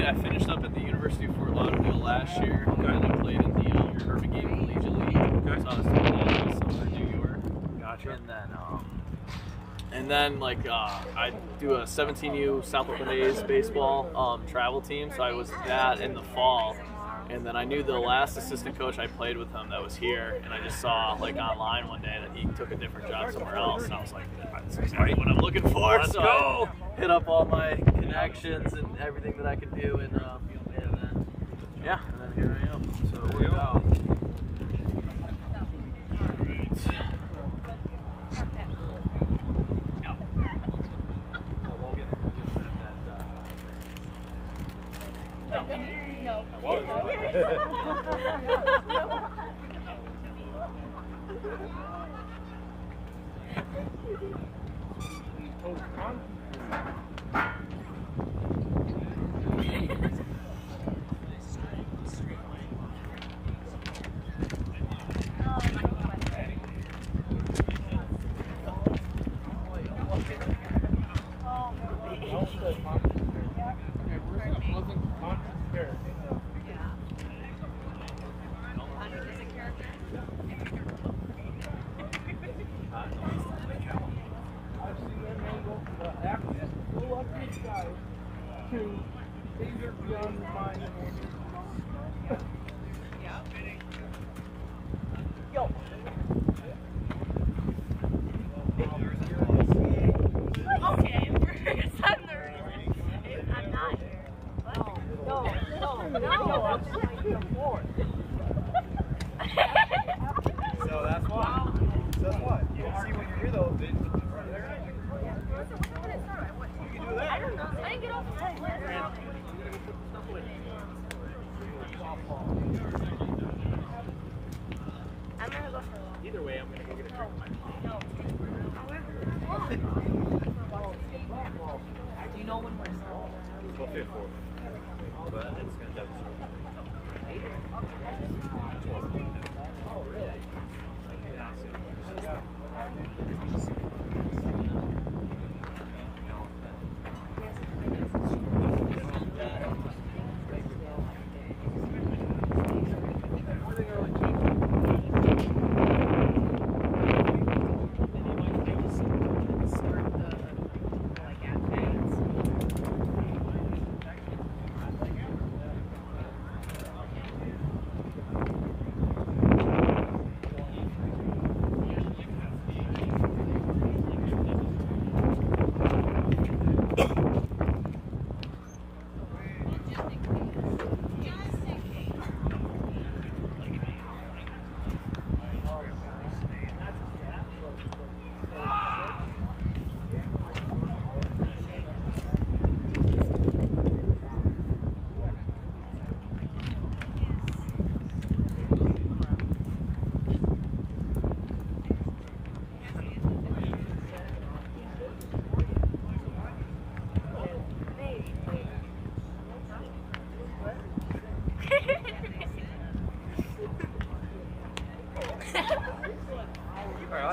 I finished up at the University of Fort Lauderdale last year, and then I played in the Urban Game Collegiate League. Okay. So I was doing that in the summer in New York. Gotcha. And then I do a 17U South Oakland A's baseball travel team. So I was that in the fall. And then I knew the last assistant coach I played with him that was here, and I just saw online one day that he took a different job somewhere else, and I was like, that's exactly what I'm looking for. Let's so go. I hit up all my connections and everything that I could do, and then here I am. So There we go.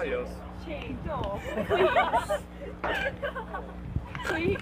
Adios. Shane, no. Please. Please.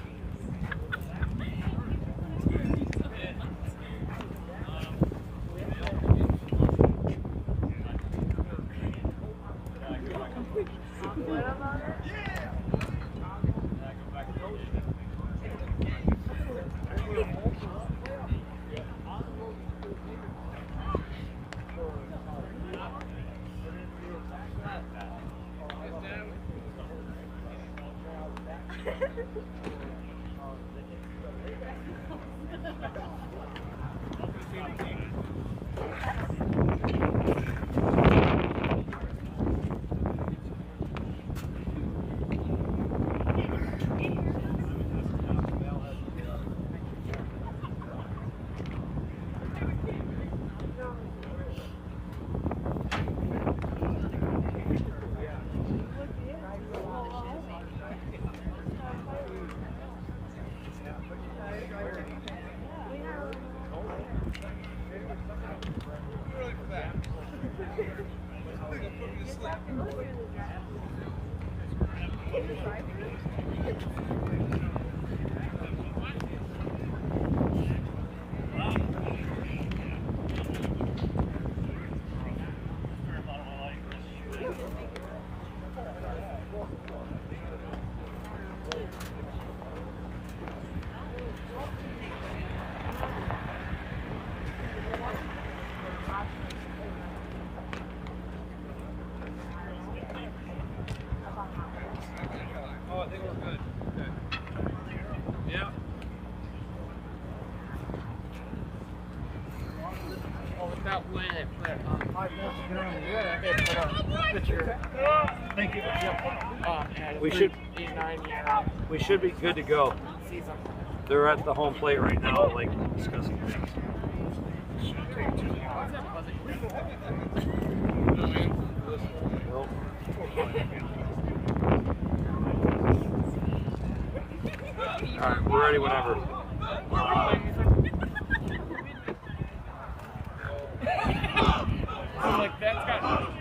about when I put 5 minutes to get on the air, I put a picture. Thank you. We should 8-9 we should be good to go. season. They're at the home plate right now, like discussing things. Nope. All right, we're ready whenever. Like that's got.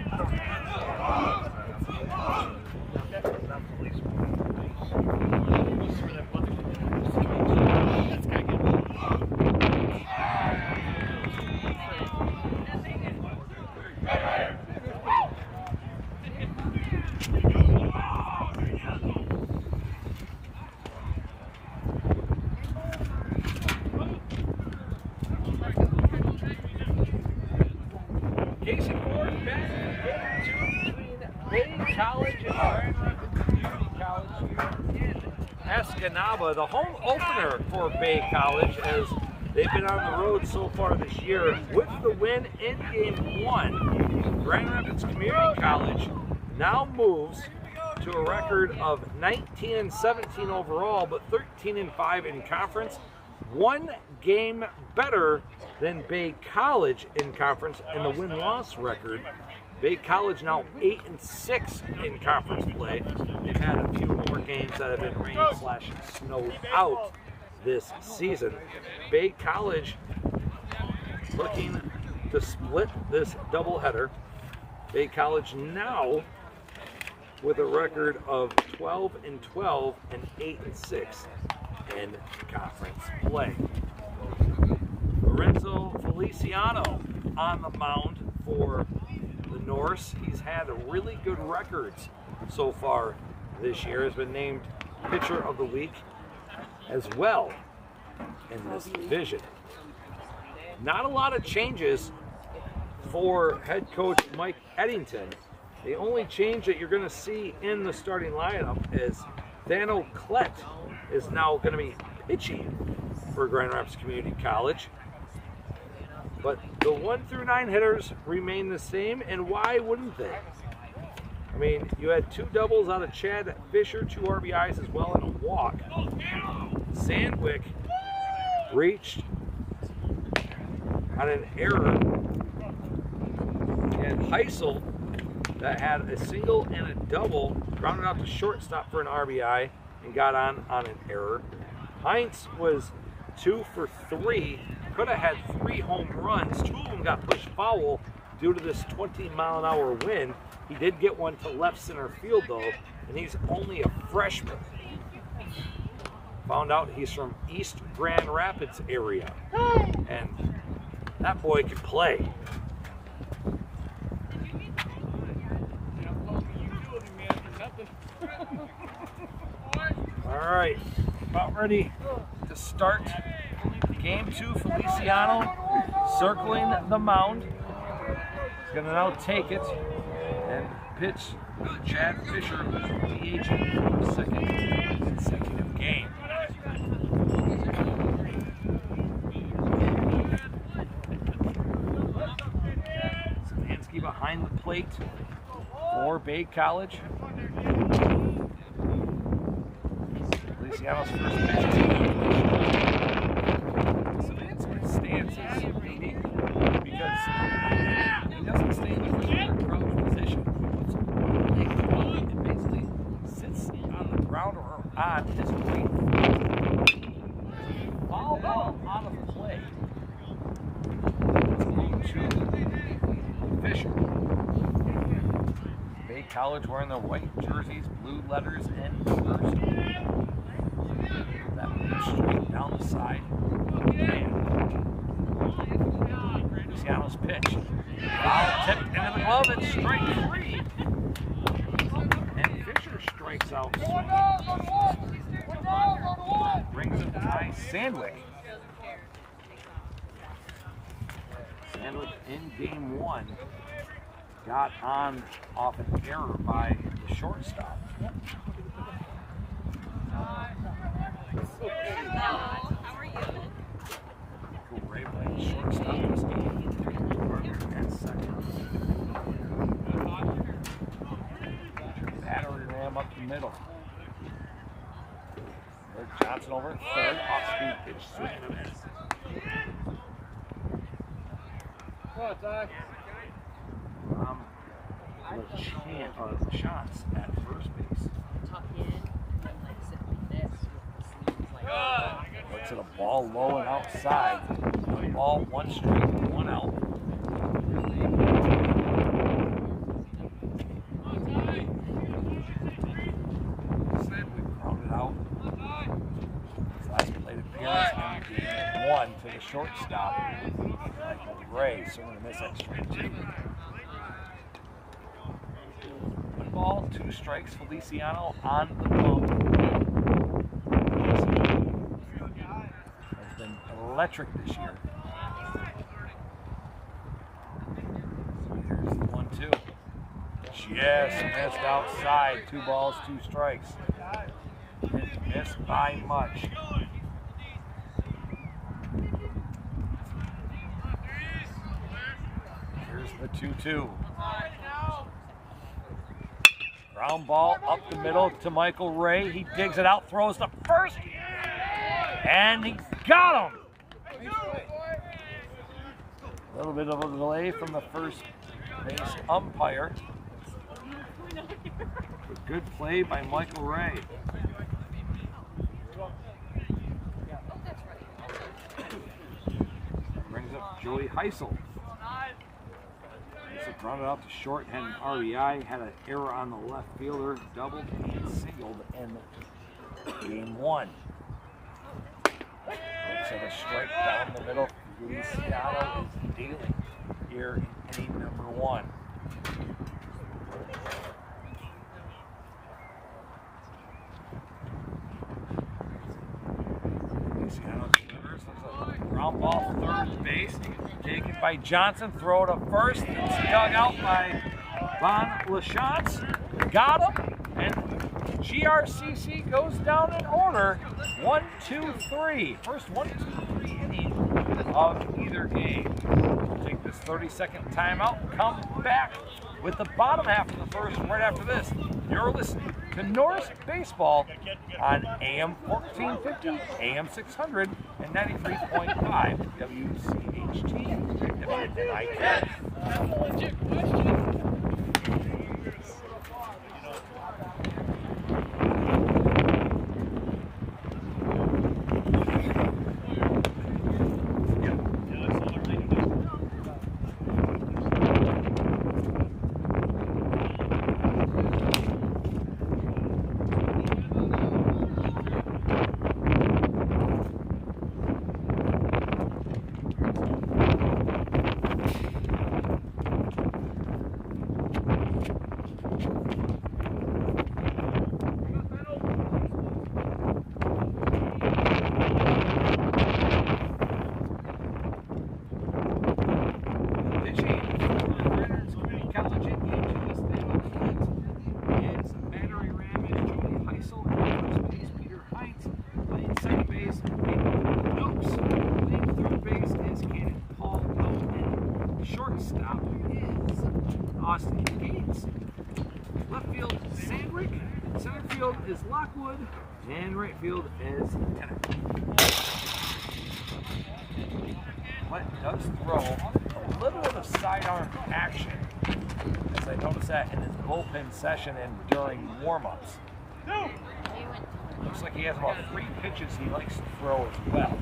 Casey Ford back in game 2 between Bay College and Grand Rapids Community College here in Escanaba. The home opener for Bay College, as they've been on the road so far this year. With the win in game 1, Grand Rapids Community College now moves to a record of 19-17 overall, but 13-5 in conference. 1 game better than Bay College in conference in the win-loss record. Bay College now 8-6 in conference play. They've had a few more games that have been rain/snowed out this season. Bay College looking to split this doubleheader. Bay College now with a record of 12-12 and 8-6 in conference play. Lorenzo Feliciano on the mound for the Norse. He's had really good records so far this year. Has been named Pitcher of the Week as well in this division. Not a lot of changes for head coach Mike Eddington. The only change that you're going to see in the starting lineup is Thano Klett is now going to be pitching for Grand Rapids Community College. But the 1 through 9 hitters remain the same, and why wouldn't they? I mean, you had 2 doubles out of Chad Fisher, 2 RBIs as well, and a walk. Sandwick reached on an error, and Heisel that had a single and a double grounded out to shortstop for an RBI and got on an error. Heinz was 2 for 3, could have had 3 home runs. 2 of them got pushed foul due to this 20-mile-an-hour wind. He did get one to left center field though, and he's only a freshman. Found out he's from East Grand Rapids area, and that boy can play. All right, about ready to start game 2. Feliciano circling the mound. He's gonna now take it and pitch Chad Fisher, who's DHing for the 2nd consecutive game. Samansky behind the plate for Bay College. Feliciano's first pitch. Samansky's stance is unique because he doesn't stay in the first crouch position. He puts one leg and basically sits on the ground or on his feet. Foul ball out of the play. It's going to Fisher. Bay College wearing their white jerseys, blue letters, and numbers. That moves straight down the side. Feliciano's pitch. Foul tipped into the glove. It's strike 3. And Fisher strikes out. Brings it by Sandwick. Sandwick in game 1 got on off an error by the shortstop. How are you? Ray White, shortstop this game. middle. There's Johnson over at third. Off-speed pitch, swing and a miss. Shots at first base. Looks at a ball low and outside. One ball, one strike, one out. We grounded out. His last plate appearance on game 1 to the shortstop. Michael Ray, swinging a miss at strike 2. 1 ball, 2 strikes. Feliciano on the bump. Has been electric this year. Here's the 1-2. Yes, missed outside. 2 balls, 2 strikes. Missed by much. Here's the 2-2. Ground ball up the middle to Michael Ray. He digs it out, throws to first, and he got him. A little bit of a delay from the first base umpire. Good play by Michael Ray. Brings up Joey Heisel. Heisel grounded out to short, had an RBI, had an error on the left fielder, doubled and singled in game 1. Looks at a strike down the middle. Feliciano is dealing here in inning number 1. Feliciano delivers. Looks like a ground ball, third base. Taken by Johnson. Throw to first. It's dug out by Von Lachance. Got him. And GRCC goes down in order. 1, 2, 3. First 1, 2, 3 inning of either game. We'll take this 30-second timeout and come back with the bottom half of the first right after this. You're listening to Norris Baseball on AM 1450, AM 600, and 93.5 WCHT. Legit question. Shortstop is Austin Gates. Left field, Sandrick. Center field is Lockwood. And right field is Tennant. But does throw a little bit of sidearm action, as I noticed that in his bullpen session and during warm-ups. Looks like he has about 3 pitches he likes to throw as well.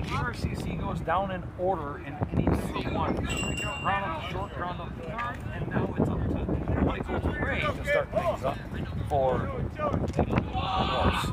GRCC goes down in order in innings for 1. Ground up the short, ground up the third, and now it's up to Michael Ray to start things up for Norris.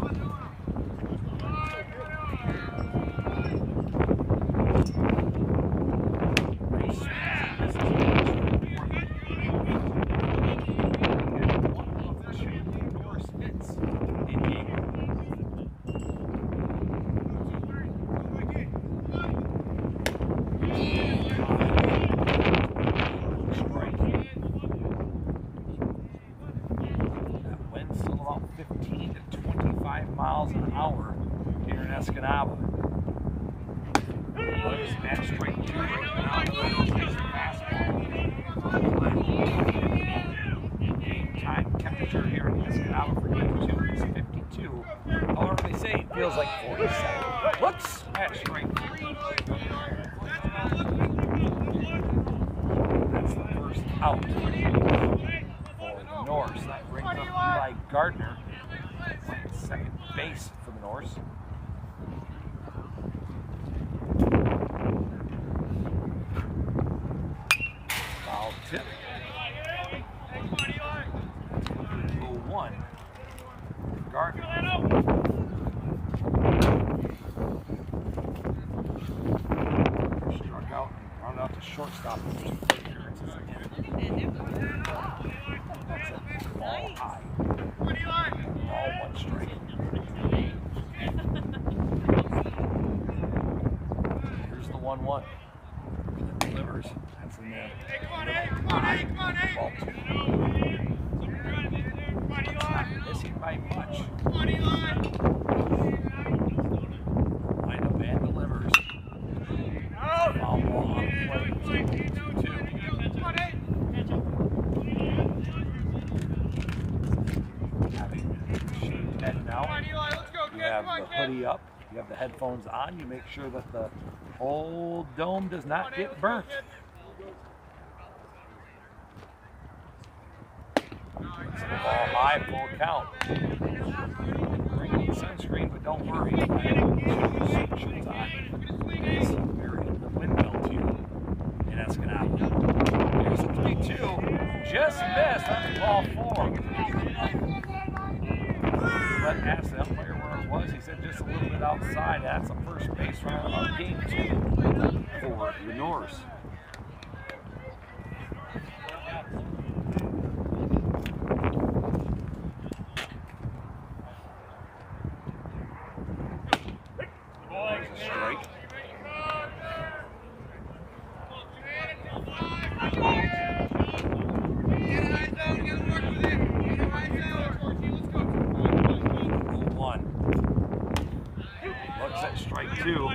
42. However, they say it feels like 47. Looks at strike 3. That's the first out for the Norse. That brings up Eli Gardner playing second base for the Norse. Foul tip. 0-1. Gardner. Struck out and rounded out to shortstop. That's a ball high. Ball 1 strike. Here's the 1-1. Delivers. That's in there. Ball 2. Not missing by much. Line up and delivers. Foul ball on the plate. 2-2. Having shaved head now. You have the hoodie up. You have the headphones on. You make sure that the whole dome does not get burnt. It's a ball high, full count. Bring the sunscreen, but don't worry. Shirts on. It's very in the windmill too. And that's gonna happen. Here's a 3-2. Just missed on ball 4. But asked the umpire where it was. He said just a little bit outside. That's a first base run of game 2 for the Norse. Strike 2.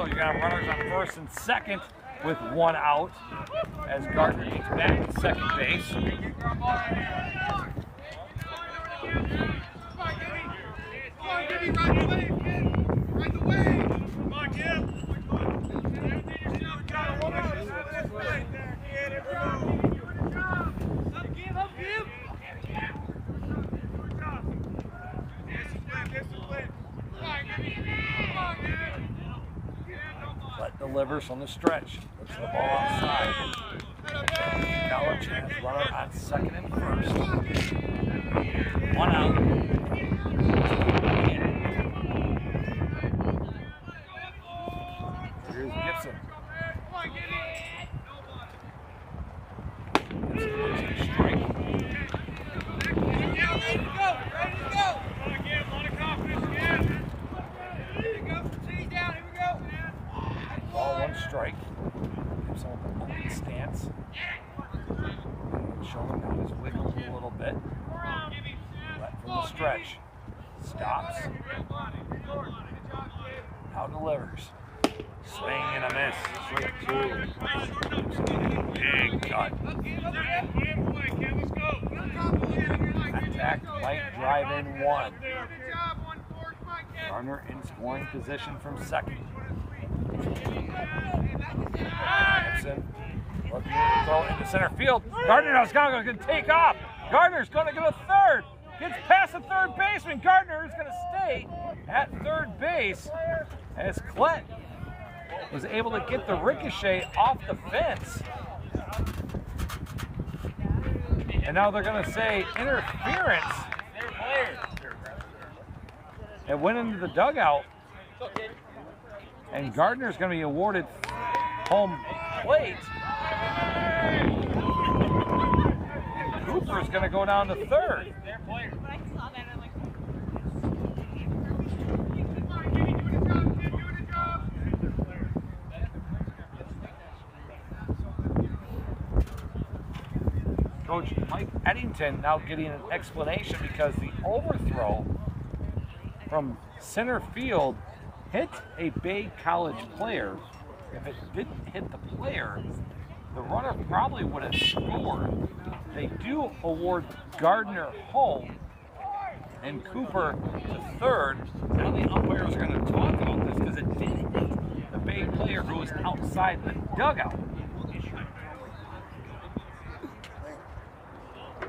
You got runners on first and second with 1 out as Gardner gets back to second base. Delivers on the stretch. Looks the ball outside. College has runner on second and first. 1 out. Here's Gibson. Strike. Ball 1 strike. Gives him an open stance. Showing how he's wiggling a little bit. Let from the stretch. Stops. Now delivers. Swing and a miss. Strike 2. Big cut. Attack, light drive in 1. Gardner in scoring position from second. Gibson looking to throw into center field. Gardner now is going to take off. Gardner's going to go to third. Gets past the third baseman. Gardner is going to stay at third base as Klett was able to get the ricochet off the fence. And now they're going to say interference. It went into the dugout. And Gardner's going to be awarded home plate. And Cooper's going to go down to third. Coach Mike Eddington now getting an explanation because the overthrow from center field hit a Bay College player. If it didn't hit the player, the runner probably would have scored. They do award Gardner home and Cooper to third. Now the umpires are going to talk about this because it did hit the Bay player who was outside the dugout.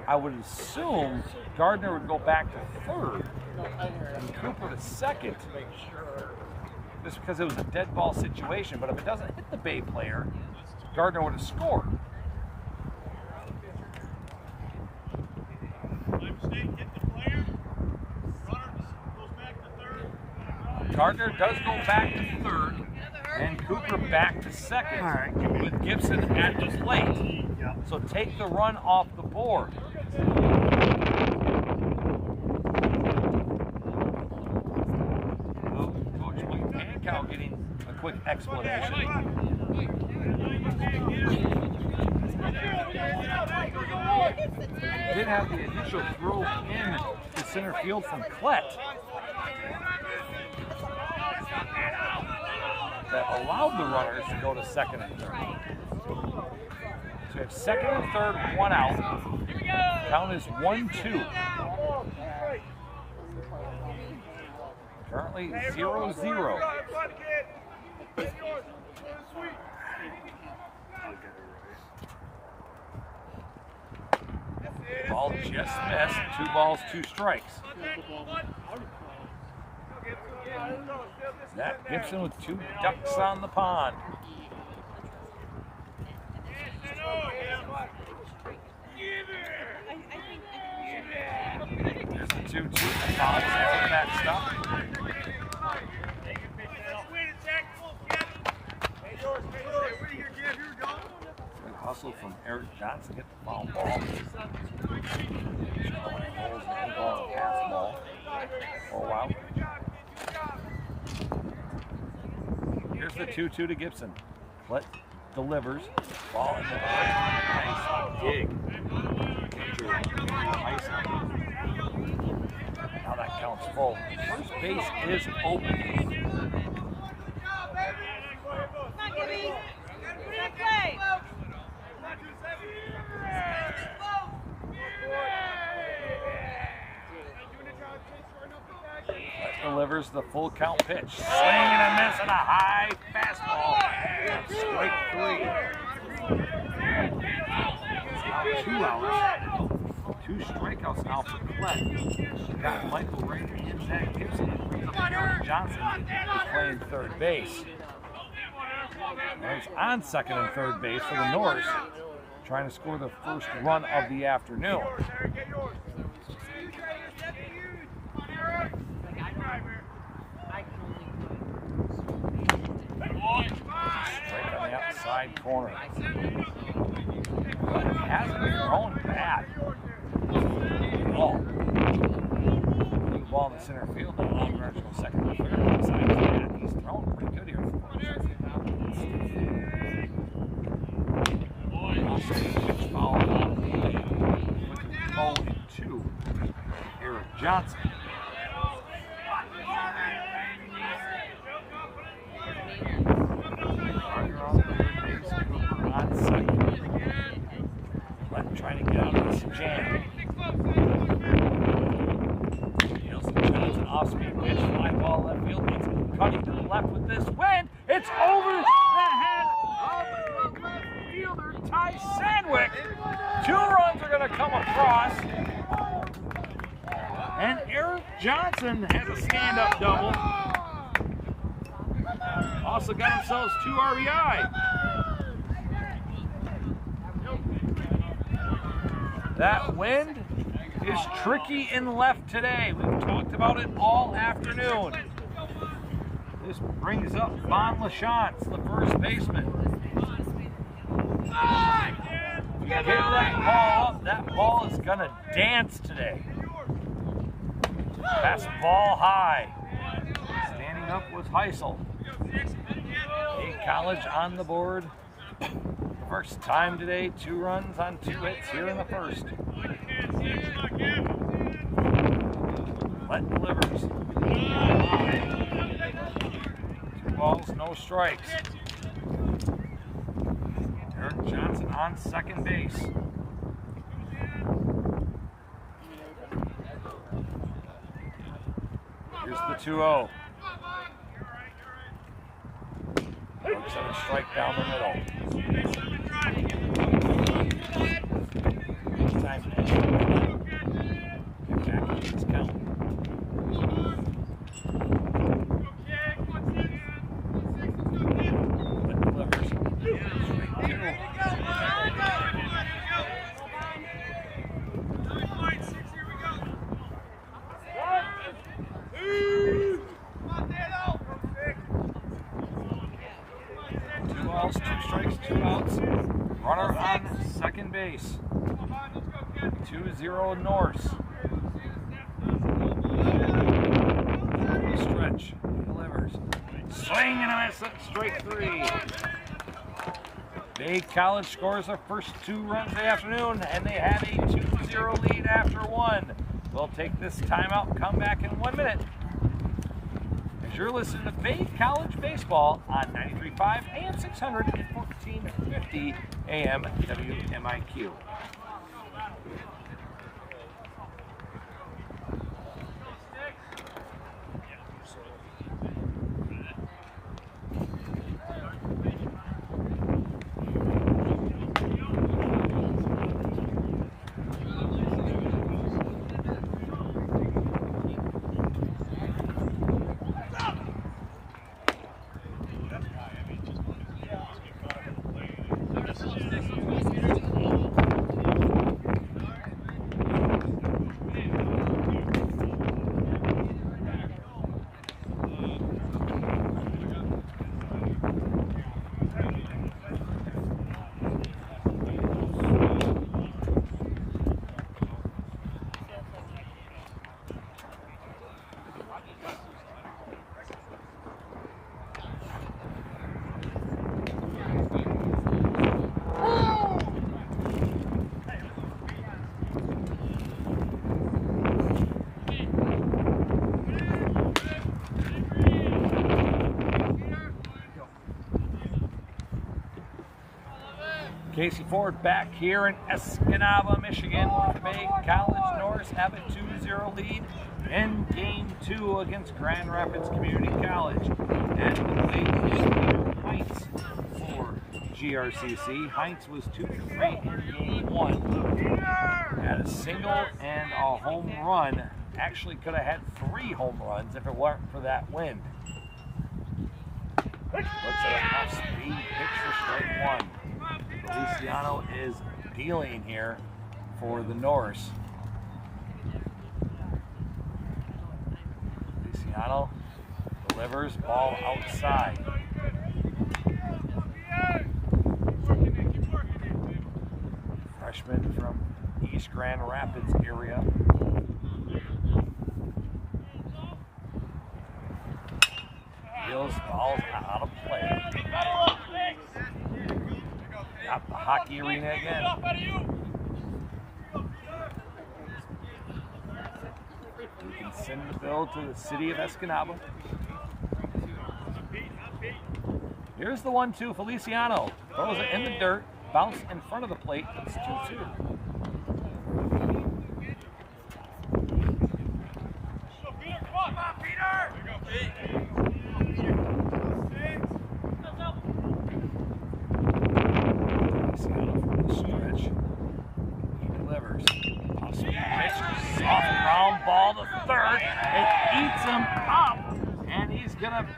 I would assume Gardner would go back to third and Cooper to second, just because it was a dead ball situation. But if it doesn't hit the Bay player, Gardner would have scored. Gardner does go back to third, and Cooper back to second, with Gibson at the plate. So take the run off the board. Coach Mike Pankow getting a quick explanation. Did have the initial throw in to center field from Klett that allowed the runners to go to second and third. So we have second and third, one out. Count is 1-2. Currently 0-0. Ball just missed. 2 balls, 2 strikes. Zach Gibson with 2 ducks on the pond. There's the 2-2. Fox after that stop. Good hustle from Eric Johnson. Get the foul ball. Holds the ball and pass ball. Oh wow. Here's the 2-2 to Gibson. Klett delivers. Ball in the nice dig. Now that counts full. First base is open. Delivers the full count pitch. Swing and a miss and a high fastball. Strike 3. Now 2 outs. 2 strikeouts now for Klett. Got Michael Rader and Zach Gibson. It brings up Eric Johnson, who's playing third base. There's on second and third base for the Norse, trying to score the first run of the afternoon. Straight on the outside corner. But it hasn't been thrown bad. Ball. Blue ball in the center field. The long runs from second to third. Outside that. He's thrown pretty good here. Pitch foul on with 0-2. Eric Johnson. On second. Klett trying to get out of this jam. Nielsen Johnson off speed pitch, fly ball left field. It's cutting to the left with this wind. It's over the head of the left fielder, Ty Sandwick. 2 runs are going to come across. And Eric Johnson has a stand-up double. Also got themselves 2 RBI. That wind is tricky in left today. We've talked about it all afternoon. This brings up Von LaChance, the first baseman. Get that ball up. That ball is going to dance today. Pass ball high. Standing up was Heisel. Bay College on the board. First time today, 2 runs on 2 hits here in the first. Let delivers. 2 balls, no strikes. Eric Johnson on second base. Here's the 2-0. Looks at a strike down the middle. Time to get back into this count. Let delivers. Two balls, 2 strikes, 2 outs. Runner on second base. 2-0 Norse. Stretch. Delivers. Swing and a miss at strike 3. Bay College scores their first 2 runs of the afternoon, and they have a 2-0 lead after 1. We'll take this timeout and come back in 1 minute. As you're listening to Bay College Baseball on 93.5 and 600 and 1450 AM WMIQ. Casey Ford back here in Escanaba, Michigan, with the Bay College Norse have a 2-0 lead in Game 2 against Grand Rapids Community College. And the plate is Peter Heinz for GRCC. Heinz was 2 for 3 in Game 1. Had a single and a home run. Actually could have had 3 home runs if it weren't for that wind. Looks at a off-speed pitch for strike 1. Feliciano is dealing here for the Norse. Feliciano delivers, ball outside. Freshman from East Grand Rapids area. Deals, balls out of play. Got the hockey arena again. We can send the bill to the city of Escanaba. Here's the 1-2. Feliciano throws it in the dirt, bounce in front of the plate. It's 2-2.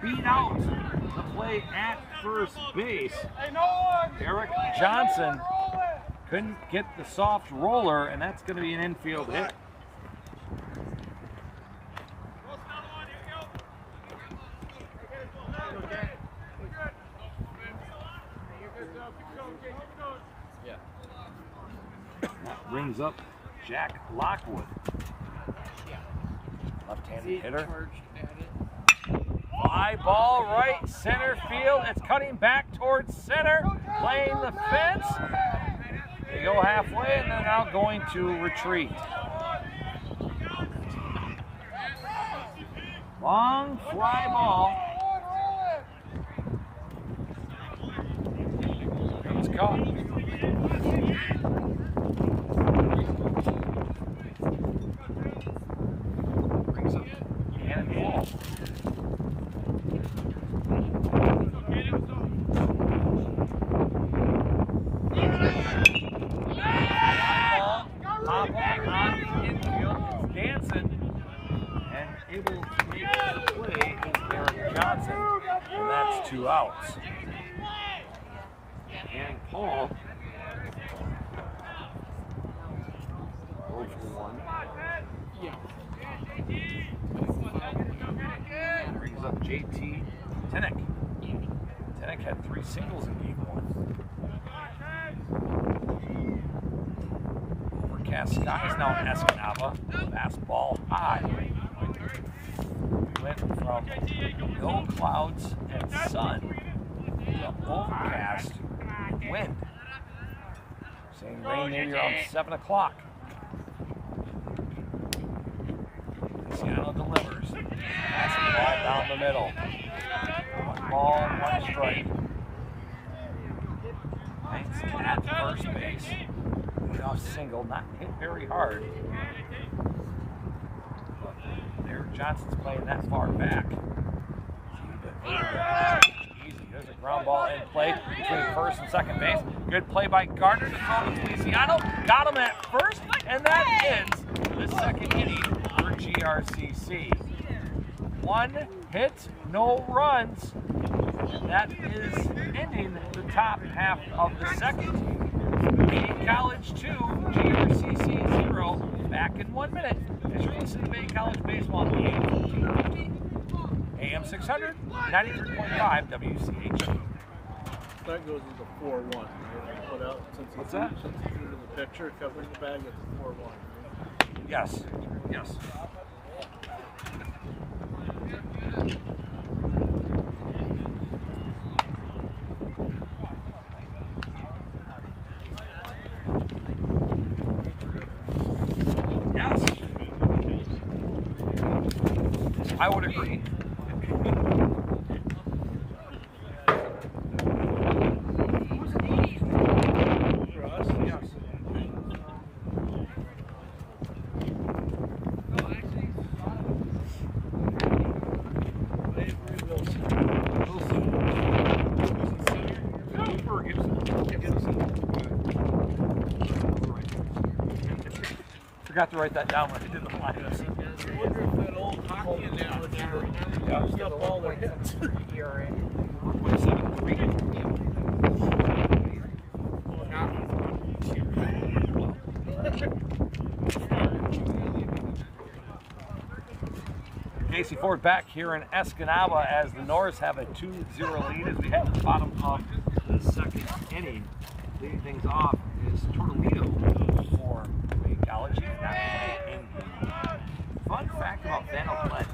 Beat out the play at first base. Eric Johnson couldn't get the soft roller, and that's going to be an infield hit. That brings up Jack Lockwood, left-handed hitter. Fly ball right center field. It's cutting back towards center. playing the fence. They go halfway and they're now going to retreat. Long fly ball. It's caught. Brings up cannon ball. Hopping on the infield, it's dancing, and able to make the play is Aaron Johnson, and that's 2 outs. And Paul, 0 for 1. Brings up JT Tinnick. Tinnick had 3 singles in game 1. Overcast skies now in Escanaba. Fastball high. We went from no clouds and sun to overcast wind. Saying rain maybe around 7 o'clock. Seattle delivers. Fastball down the middle. 1 ball, 1 strike. Thanks at first base. Off single, not hit very hard. But there, Johnson's playing that far back. Easy. There's a ground ball in play between first and second base. Good play by Gardner to throw to Feliciano. Got him at first, and that ends the second inning for GRCC. 1 hit, no runs. That is ending the top half of the second. Bay College 2, GRCC 0. Back in 1 minute as you're listening to Bay College Baseball on AM 1450, AM 600, 93.5 WCH. That goes into 4-1, right? Put out since What's that? Since he threw to the pitcher, covering the bag, it's 4-1. Right? Yes. Yes. Yes. I would agree. For us, yes. Forgot to write that down when I did the lineups. I wonder if that old hockey analogy used up all their hits. 1.73. Casey Ford back here in Escanaba as the Norse have a 2-0 lead as we head to the bottom of the second inning. Leading things off is Tortolito for Bay College. He's not playing anything. Fun fact about Daniel Glenn,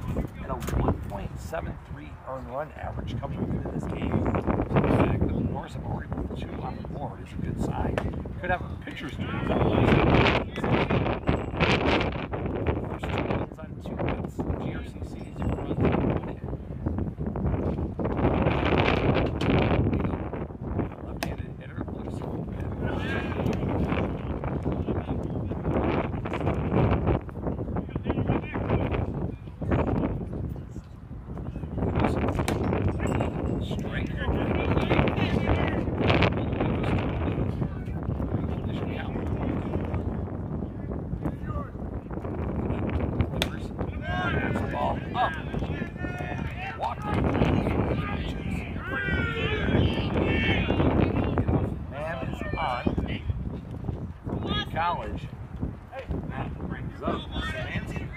at a 1.73 earned run average coming into this game. So the fact that the Norse have already put 2 on the board is a good sign. Could have a pitcher's duel. First 2 runs on 2 hits. GRCC is 2 runs. Left-handed hitter looks College. That brings up Nancy.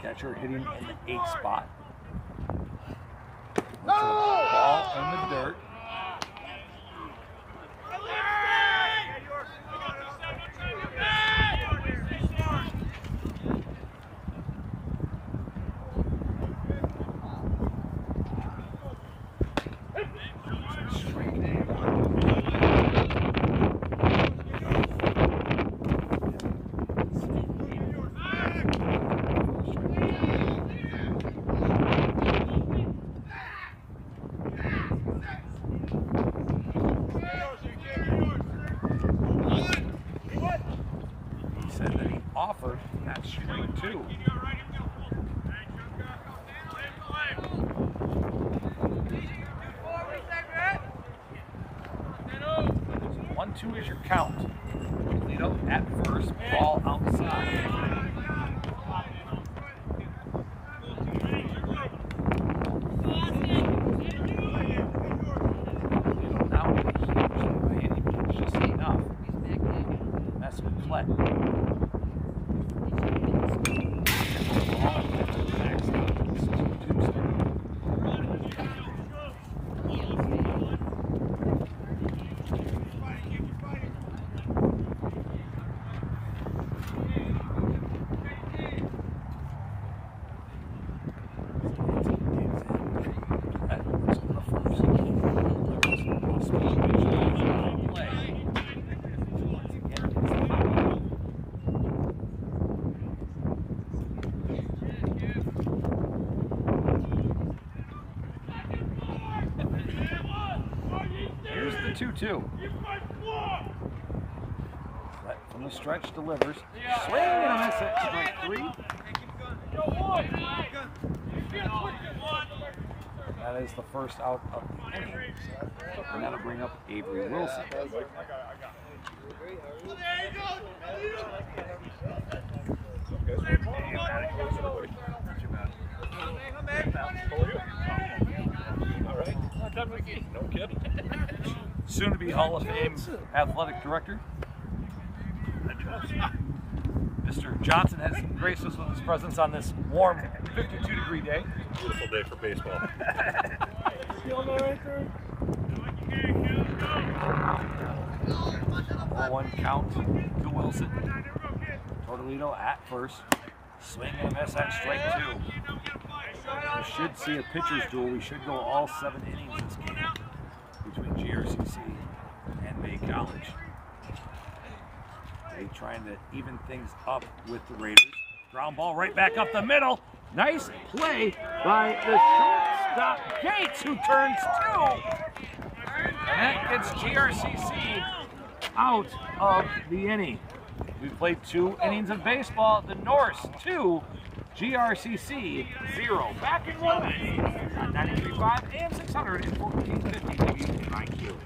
Catcher hitting in the 8th spot. Ball in the dirt. 2 is your count. Toledo at first, ball outside. Now it's just enough. That's with play. Here's the 2-2. From the stretch delivers. Swing and a miss at strike 3. That is the first out of the inning. And that'll bring up Avery Wilson. No kidding. Soon to be Hall of Fame athletic director, Mr. Johnson has graced us with his presence on this warm 52-degree day. Beautiful day for baseball. 1 count to Wilson. Toledo at first. Swing and a miss at strike 2. We should see a pitcher's duel. We should go all 7 innings this game between GRCC and Bay College. They trying to even things up with the Raiders. Ground ball right back up the middle. Nice play by the shortstop Gates, who turns 2. And that gets GRCC out of the inning. We played 2 innings of baseball. The Norse 2, GRCC 0. Back in 1 minute on 93.5 and 600 and 1450 WIQ.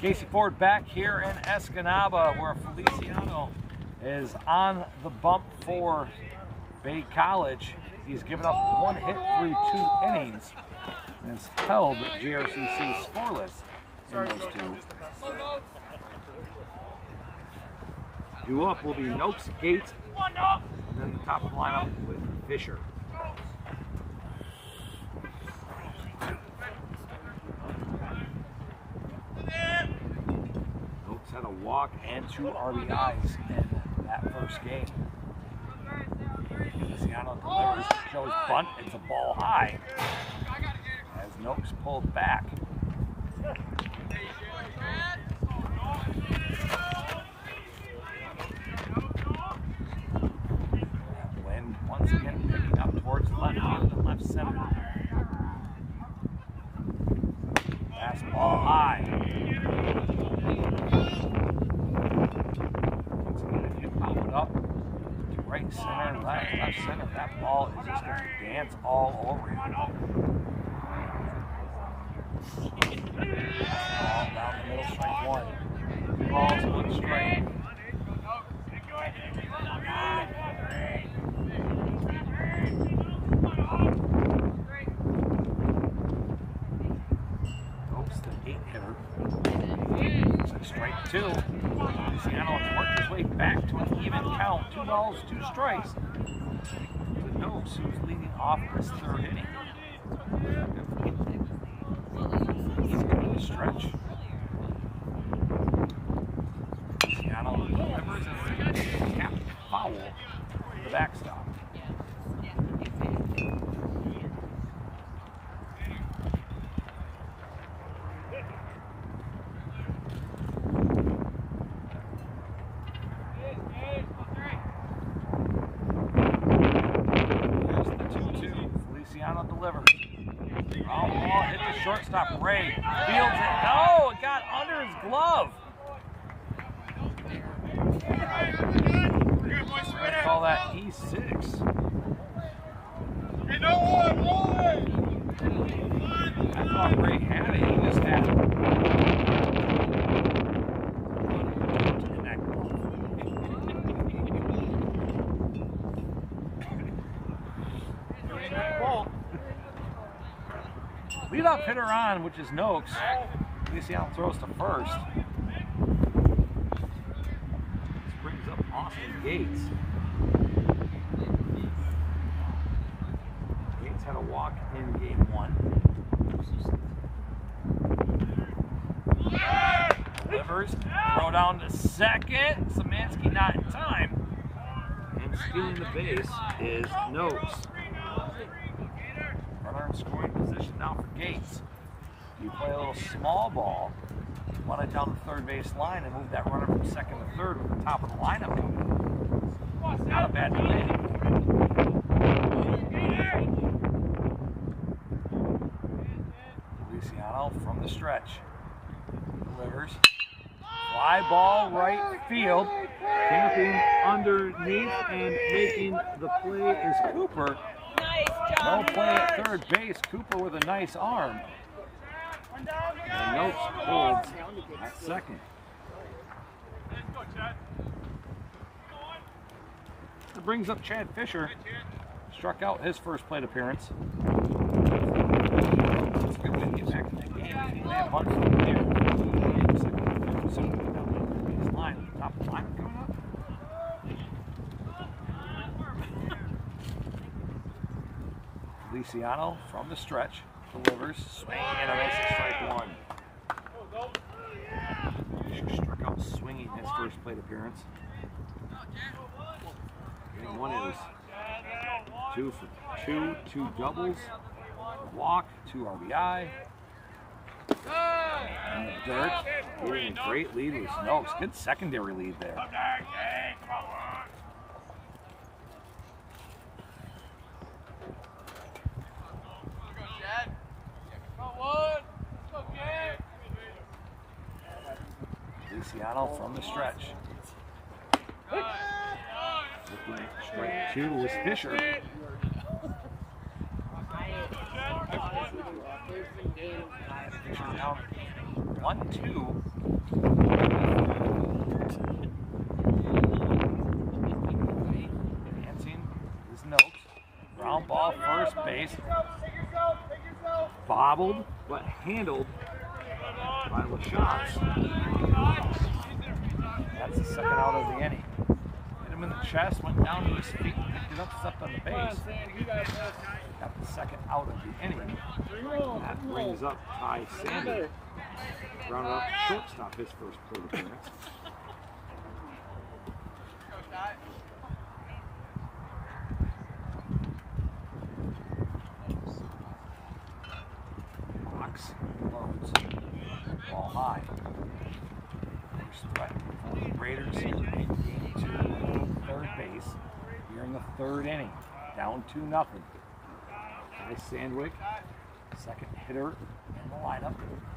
Casey Ford back here in Escanaba, where Feliciano is on the bump for Bay College. He's given up 1 hit through 2 innings and has held GRCC scoreless in those 2. Due up will be Noakes, Gates, and then the top of the lineup with Fisher. Noakes had a walk and 2 RBIs in that first game. Feliciano delivers, shows bunt, it's a ball high as Noakes pulled back. Wind once again picking up towards left field and left center. Fastball high. Once again, if you pop it up to right center, left center, that ball is just going to dance all over you. Ball down the middle, strike one. 2 balls, 1 strike. Oops, the 8-hitter. It's a strike 2. Luciano has worked his way back to an even count. 2 balls, 2 strikes. To Noakes, who's leading off this 3rd inning. He's going to stretch. Luciano delivers and capped foul to the backstop. Delivers. Ground ball hit the shortstop. Ray fields it. No, it got under his glove. I call that E6. I thought Ray had it. He just had it. In that glove. Leadoff hitter on, which is Noakes. Luciano throws to first. This brings up Austin Gates. Gates had a walk in game 1. Delivers, throw down to second. Szymanski not in time. And stealing the base is Noakes. Runner in scoring position now for Gates. You play a little small ball, run it down the 3rd base line, and move that runner from 2nd to 3rd with the top of the lineup coming. Not a bad play. Luciano from the stretch. Delivers. Fly ball right field. Camping underneath and making the play is Cooper. No play at 3rd base. Cooper with a nice arm. And Noakes holds at 2nd. That brings up Chad Fisher. Struck out his first plate appearance. It's a good way to get back in that game. He may have bunt from there. His line, top of the line coming up. Luciano from the stretch, delivers, swing and a miss at strike 1. Fisher struck out swinging his first plate appearance. Game 1 is 2 for 2, 2 doubles, a walk, 2 RBI. In the dirt, getting a great lead with Noakes. Good secondary lead there. Luciano from the stretch. Looking at strike 2 was Fisher. Fisher down 1-2. Advancing is Noakes. Ground ball, first base. Bobbled, but handled by LaChance. That's the 2nd out of the inning. Hit him in the chest, went down to his feet, picked it up, stepped on the base. Got the 2nd out of the inning. That brings up Ty Sandy. Rounded up shortstop his first plate appearance. Box loads. Ball high. First threat for the Raiders here in game 2 of 3rd base. Here in the 3rd inning. Down 2-0. Ty Sandwick, 2nd hitter in the lineup.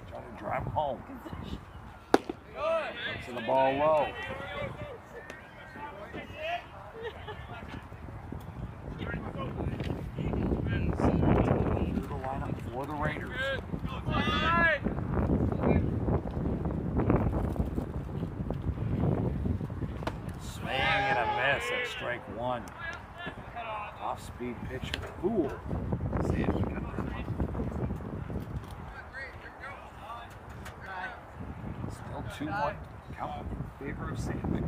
Trying to drive him home. Looks at the ball low. Through the lineup for the Raiders. off-speed pitch. Cool. Still 2-1 count in favor of Sandvik.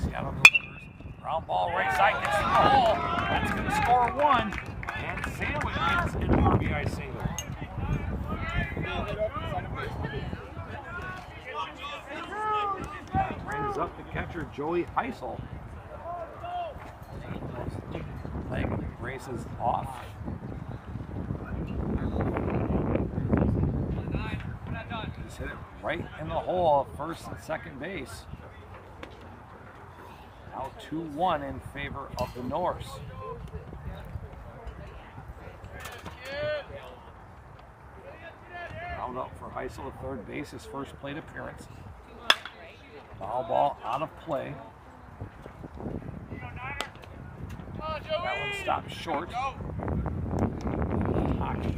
Seattle delivers. Ground ball right side gets in the hole. That's going to score 1. And Sandvik gets an RBI single. Raises up the catcher Joey Heisel. Leg races off. Just hit it right in the hole of first and second base. Now 2-1 in favor of the Norse. Round up for Heisel at third base, his first plate appearance. Foul ball out of play. That one stopped short. Hockey.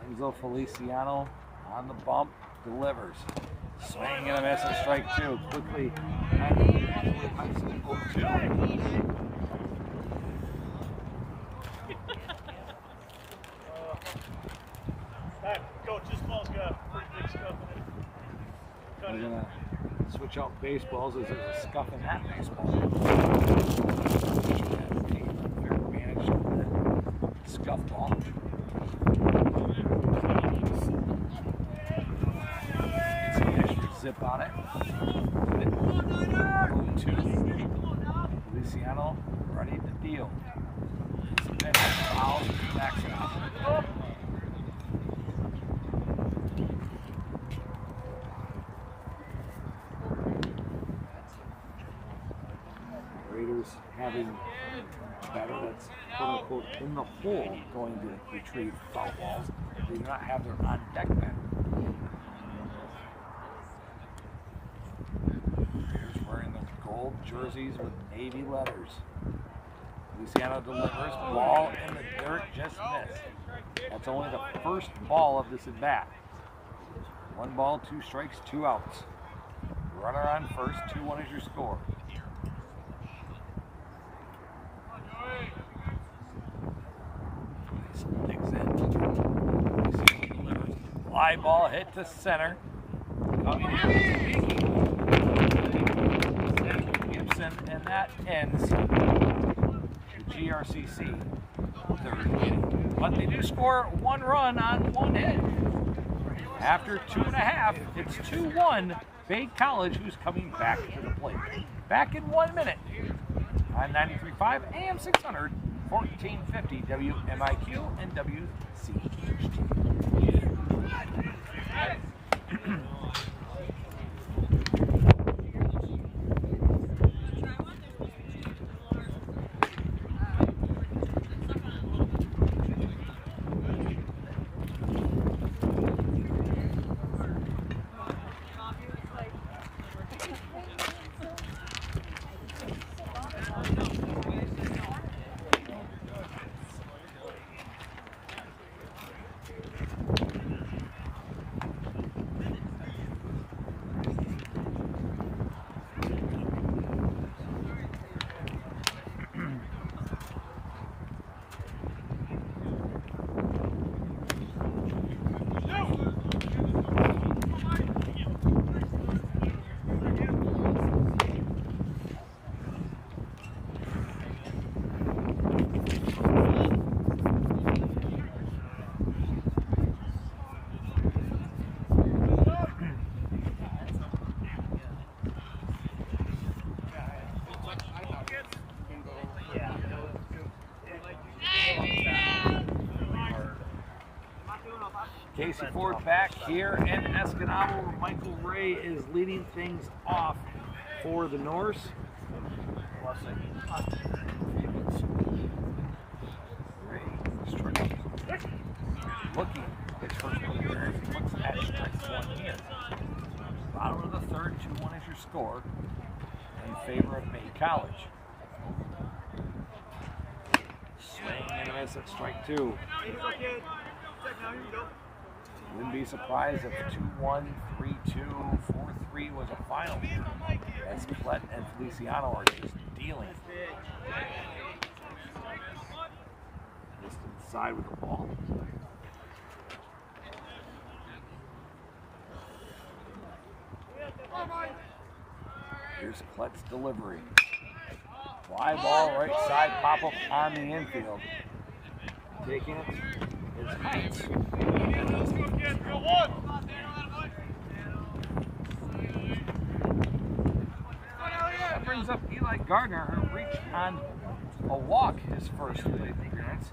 Enzo Feliciano on the bump, delivers. Swing and a miss and strike 2. Quickly. Coach, this ball's got pretty big stuff in it. We're going to switch out baseballs as there's a scuff in that baseball. Fair advantage of the scuff ball. Gets an extra zip on it. 0-2. Feliciano ready to deal. Foul, backs it out. Raiders having a batter that's quote unquote in the hole going to retrieve foul balls. They do not have their on deck batter. Raiders wearing the gold jerseys with navy letters. Luciano delivers, ball in the dirt, just missed. That's only the first ball of this at bat. 1 ball, 2 strikes, 2 outs. Runner on first, 2-1 is your score. Digs in. Delivers. Fly ball hit to center. Coming in. Gibson, and that ends the GRCC third inning. But they do score 1 run on 1 hit. After 2.5, it's 2-1. Bay College, who's coming back to the plate. Back in 1 minute. On 93.5 AM 600, 1450 WMIQ and WCHT. Casey Ford back here in Escanaba, where Michael Ray is leading things off for the Norse. Ray looking his first appearance. He looks at strike 1 here. Bottom of the third, 2-1 is your score in favor of Bay College. Swing and a miss at strike 2. Wouldn't be surprised if 2-1, 3-2, 4-3 was a final here, as Klett and Feliciano are just dealing. Just inside with the ball. Here's Klett's delivery. Fly ball, right side, pop up on the infield. Taking it is Heights. That brings up Eli Gardner, who reached on a walk his first plate appearance.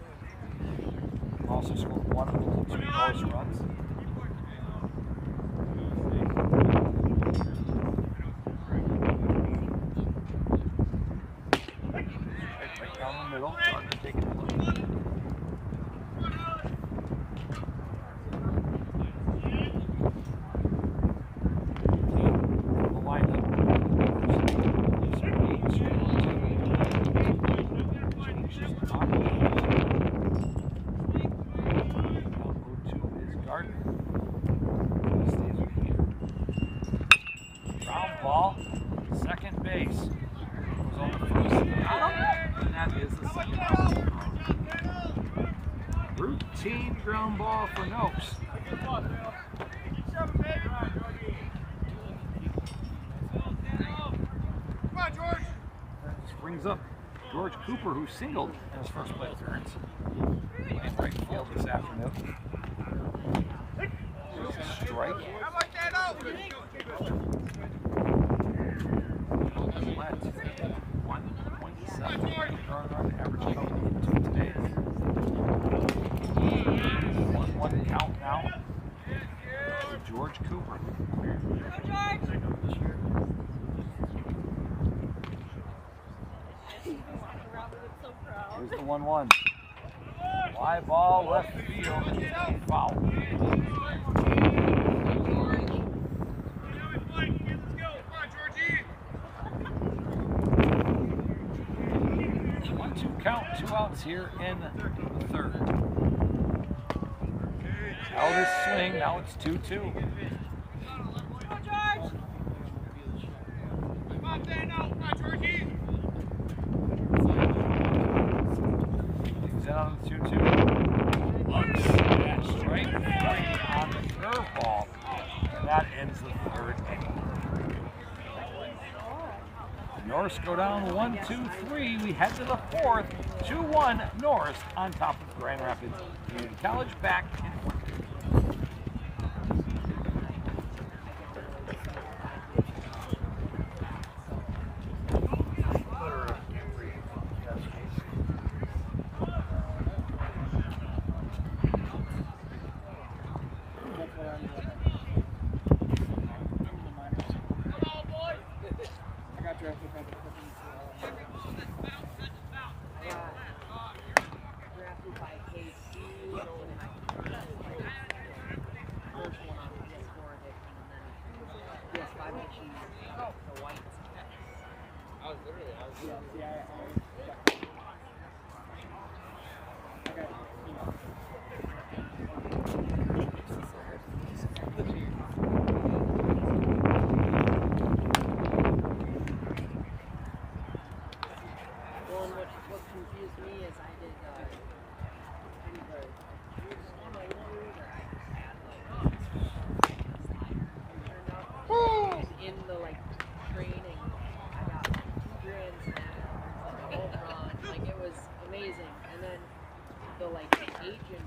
Also scored 1 of the 2 post runs. Right down the middle, Gardner taking a look. Routine ground ball for Noakes. This brings up George Cooper, who singled in his first plate appearance. Playing right field this afternoon. There's a strike. Let 1.7 run average coming into today. 1-1 count now. George Cooper. Here's the 1-1. Fly ball left field. Foul. Count, 2 outs here in the third. Out his swing, now it's 2-2. He's in on the 2-2. Looks at strike 3 on the curveball, and that ends the third inning. Norse go down 1-2-3. We head to the fourth. 2-1 Norse on top of Grand Rapids Community College, back in one.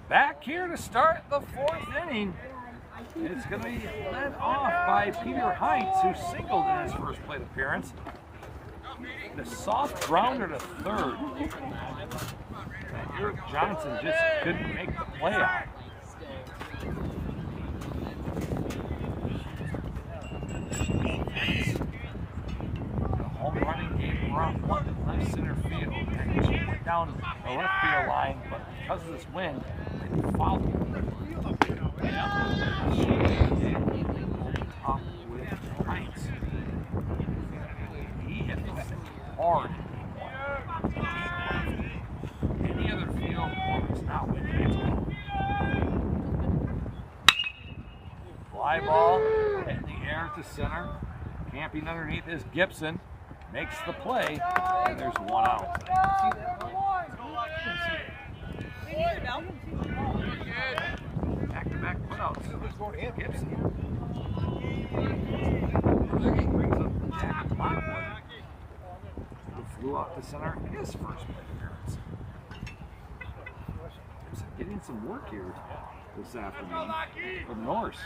Back here to start the fourth inning. It's going to be led off by Peter Heights, who singled in his first plate appearance. The soft grounder to third. And Eric Johnson just couldn't make the play out. The home running game around one left center field. And he went down the left field line, but because of this wind, it fouled him. Up with Heights. He hit this hard. Any other field Fly ball in the air to center. Camping underneath is Gibson. Makes the play, and there's one out. Back-to-back putouts. Gibson. Brings up Jack Lockwood, who flew out to center his first plate appearance. Gibson getting some work here this afternoon from Norse.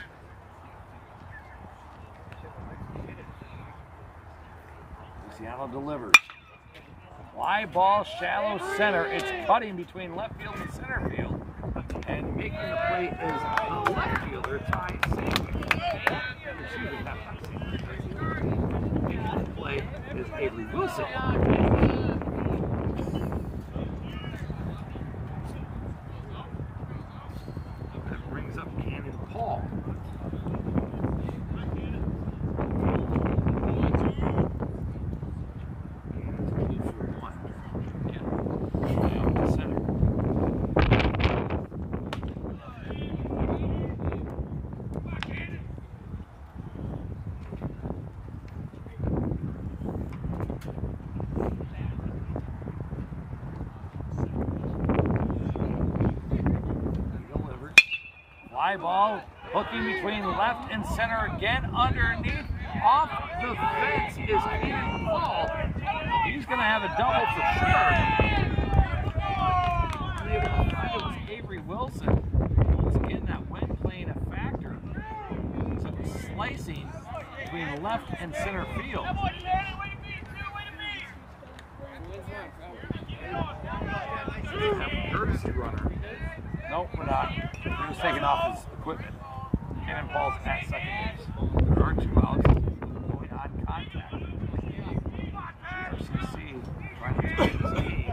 Luciano delivers. Fly ball, shallow center. It's cutting between left field and center field. And making the play is the left fielder, Ty Sager. Making the play is Avery Wilson. That brings up Cannon Paul. Fly ball, hooking between left and center again, underneath, off the fence is Cannon Paul. He's going to have a double for sure. It was Avery Wilson. Once again, that wind playing a factor. So slicing between left and center field. Have a courtesy runner. Nope, we're not. We're just taking off his equipment. Cannon Paul's at second base. There are 2 outs going on contact. GRCC trying to take this game.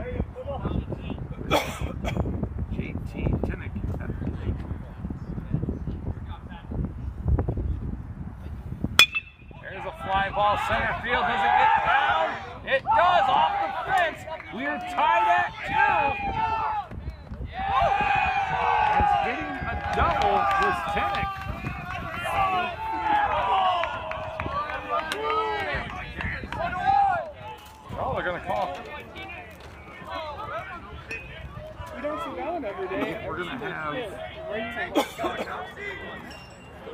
JT Tinnick at the plate. There's a fly ball, center field. Does it get down? It does, off the fence. We're tied at 2. It's getting a double was Tinnick. Oh, they're going to call. We don't see that one every day. We're going to have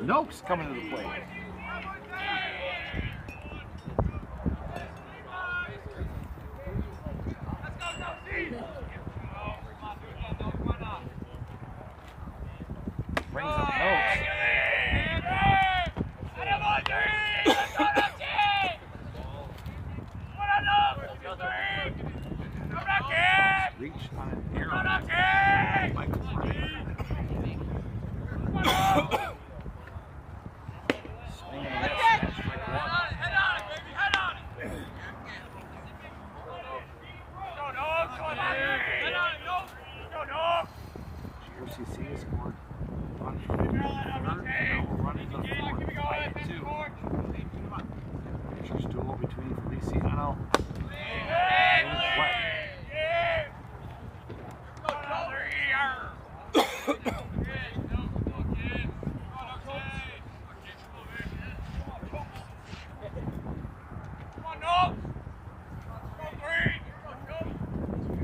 Noakes coming to the plate. Brings up Noakes. Reach on an arrow. Michael swinging and miss. Strike one. GRCC has scored run from the third, and now we're running to the fourth. 5-2. Pitcher's duel between Feliciano and Wet.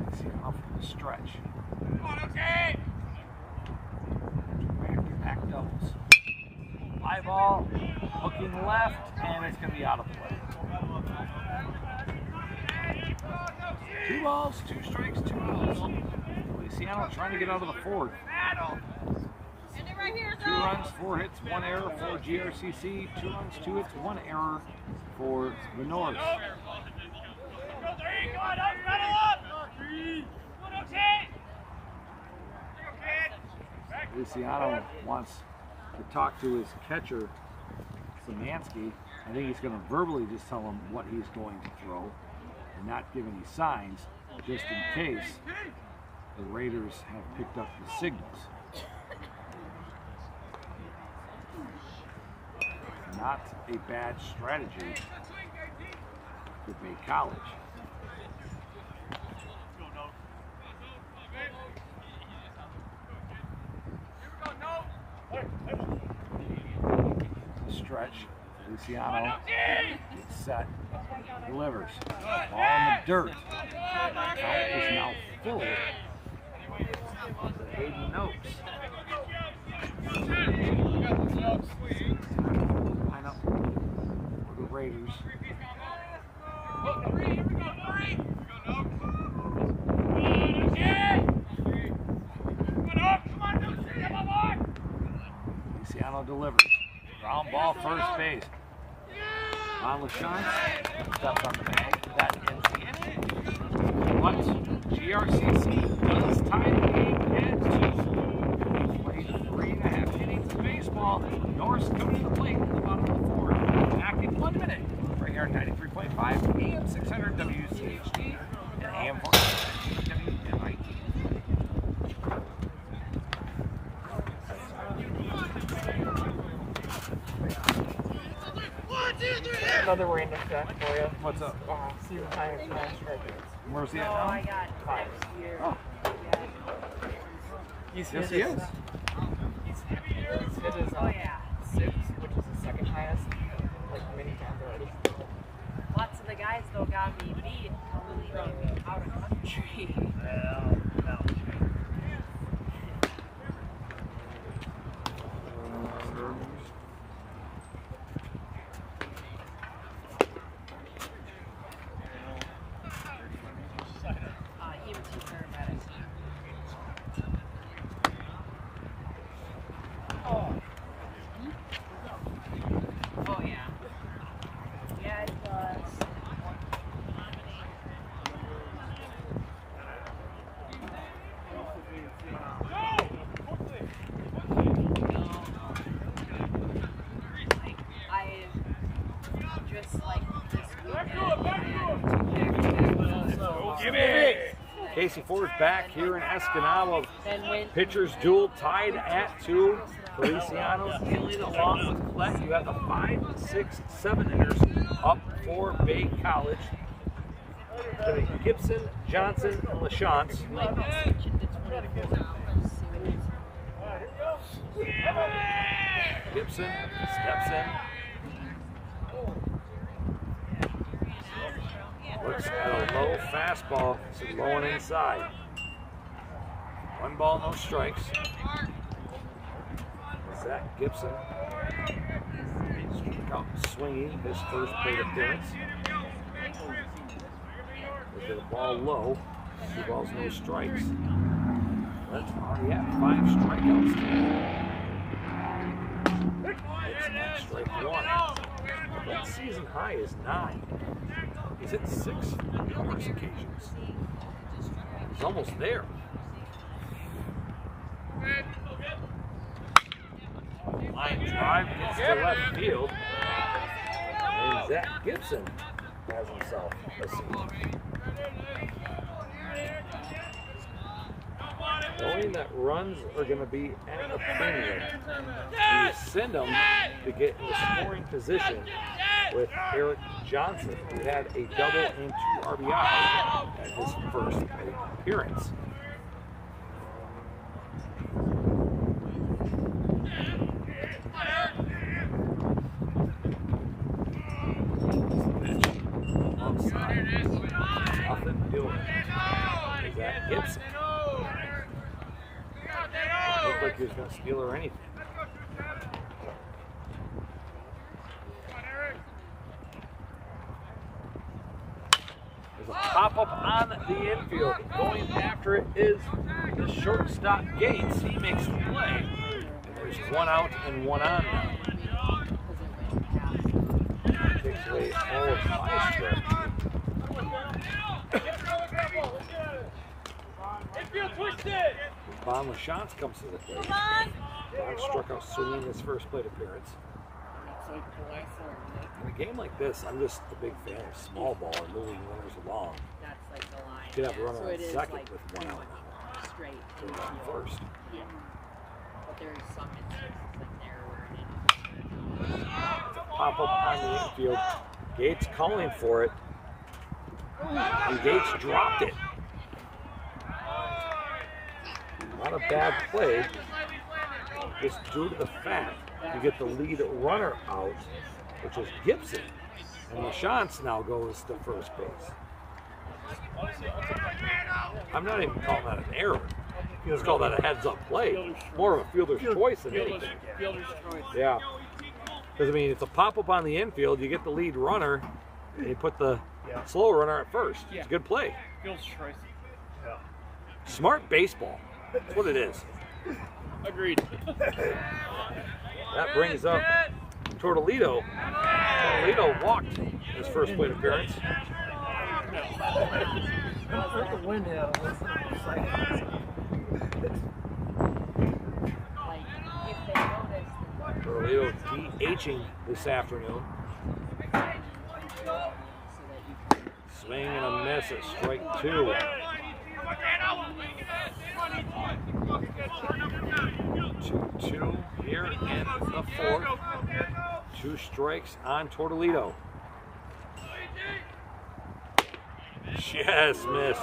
Feliciano from the stretch. Back doubles. Fly ball, hooking left, and it's going to be out of play. 2 balls, 2 strikes, 2 outs. Feliciano trying to get out of the fourth. 2 runs, 4 hits, 1 error for GRCC. 2 runs, 2 hits, 1 error for the Norse. Feliciano wants to talk to his catcher, Szymanski. I think he's going to verbally just tell him what he's going to throw and not give any signs, just in case the Raiders have picked up the signals. Not a bad strategy for Bay College. stretch. Luciano gets set, delivers. Ball in the dirt. Count is now full. Hayden Noakes. Line up for the Raiders. Luciano delivers. Ground ball, first base. On LaShance, steps on the bag. That ends the inning. But GRCC does tie the game at 2. Played 3.5 innings of baseball. Norris coming to the plate in the bottom of the fourth. Back in 1 minute. Right here at 93.5 AM 600 WCHD and AM 400 WNIT. Another random fact for you. What's up? Season high in pass records. Where's he at Oh, now? I got 5 here. Oh. He's Yes, hit he his, is. He's hit his 6, which is the second highest, like many times already. Lots of the guys though got me beat, totally out of country. EMT paramedic. Oh yeah. Yeah, it was. I just like this weekend. Casey Ford's back here in Escanaba. Then went Pitchers duel tied at 2. Feliciano's dealing along with Collette. You have the 5, 6, 7 inners up for Bay College. Gibson, Johnson, and LaChance. Gibson steps in. Looks at a low fastball. It's low and inside. 1 ball, no strikes. Zach Gibson struck out swinging his first plate appearance. With the ball low, 2 balls, no strikes. That's already at 5 strikeouts. It's not strike 1. That season high is 9. He's hit 6 numerous occasions. He's almost there. Line drive gets to left field. And Zach Gibson has himself a season. Knowing that runs are going to be at a premium, you send them to get in the scoring position with Eric Johnson, who had a double and 2 RBIs at his first appearance. Outside, nothing doing. Is that Gibson? Looked like he was going to steal or anything. There's a pop-up on the infield. Going after it is the shortstop Gates. He makes the play. And there's 1 out and 1 on now. Takes away all of my strip. Von LaChance comes to the plate. Von struck out swinging his first plate appearance. In a game like this, I'm just a big fan of small ball and moving runners along. That's like the line. You could have a runner So on it is second like with 1 out. straight. Or on first. Yeah. But there's some instances in there where It's a pop-up on the infield. Gates calling for it. And Gates dropped it. Not a bad play is due to the fact you get the lead runner out, which is Gibson, and LaChance now goes to first base. I'm not even calling that an error. Let's call that a heads-up play. More of a fielder's choice than anything. Fielder's choice. Yeah. Because, I mean, it's a pop-up on the infield. You get the lead runner, and you put the slow runner at first. It's a good play. Fielder's choice. Smart baseball. That's what it is. Agreed. That brings up Tortolito. Tortolito walked his first plate appearance. The wind hit him. Tortolito DHing this afternoon. Swing and a miss at strike 2. 2-2 here in the fourth. 2 strikes on Tortolito. Just missed.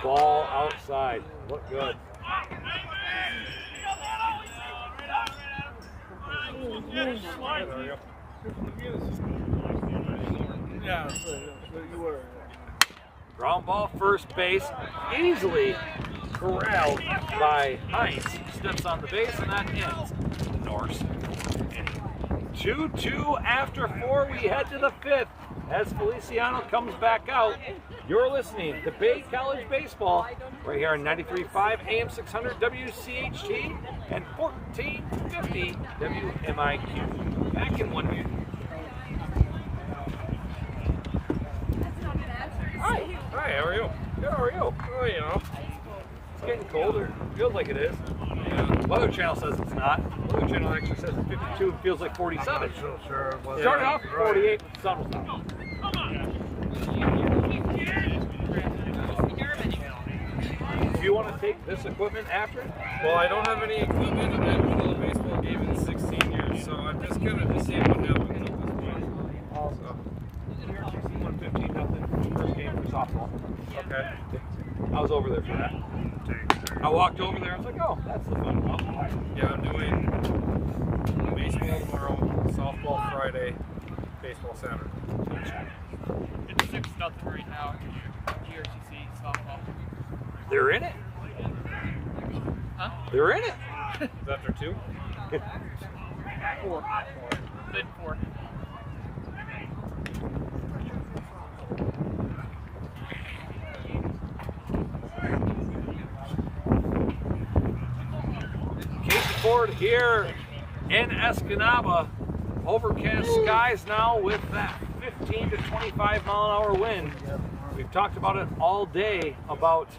Ball outside. Look good. Yeah, so you were. Ground ball first base, easily corralled by Hines. Steps on the base and that ends Norse. 2-2 after 4, we head to the 5th as Feliciano comes back out. You're listening to Bay College Baseball right here on 93.5 AM 600 WCHT and 1450 WMIQ. Back in 1 minute. Hi, how are you? Good, how are you? Oh, you know. It's getting colder. Feels like it is. Yeah. Weather Channel says it's not. Weather Channel actually says it's 52 and feels like 47. So sure. Started off at 48, the sun was out. Do you want to take this equipment after it? Well, I don't have any equipment. I haven't played a baseball game in 16 years, so I'm just kind of seeing what happens at this point. So. GRCC won 15-0 first game for softball. Okay. I was over there for that. I walked over there, I was like, oh, that's the fun one. Yeah, I'm doing baseball tomorrow, softball Friday, baseball Saturday. It's 6-0 right now. GRCC softball. They're in it. Huh? They're in it. Is that after 2? 4. Then 4. Casey Ford here in Escanaba. Overcast skies now with that 15 to 25 mile an hour wind. We've talked about it all day about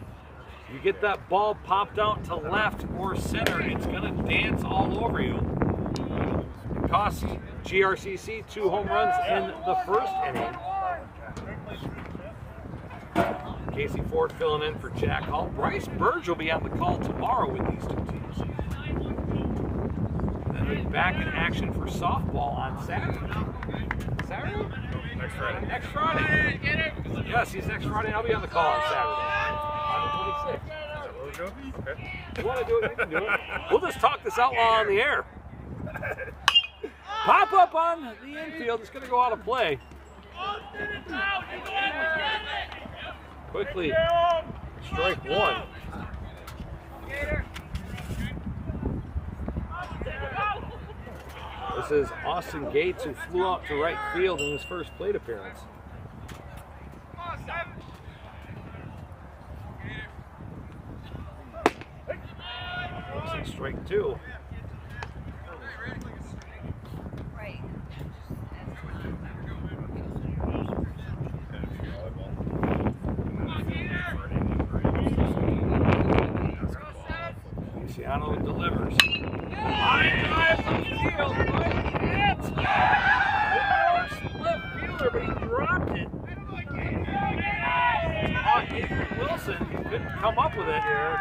you get that ball popped out to left or center, it's going to dance all over you. It cost GRCC 2 home runs in the first inning. Casey Ford filling in for Jack Hall. Bryce Burge will be on the call tomorrow with these 2 teams. And then we'll be back in action for softball on Saturday. Saturday? Next Friday. Next Friday. Yes, he's next Friday. I'll be on the call on Saturday. On the 26th. Is that what we're doing? Okay. If you want to do it, we can do it. We'll just talk this out while on the air. Pop up on the infield. It's going to go out of play. Quickly, strike 1. This is Austin Gates, who flew out to right field in his first plate appearance. Looks like strike 2. Feliciano delivers. Line drive from the field, right? It's left fielder, but he dropped it. Ethan Wilson couldn't come up with it here.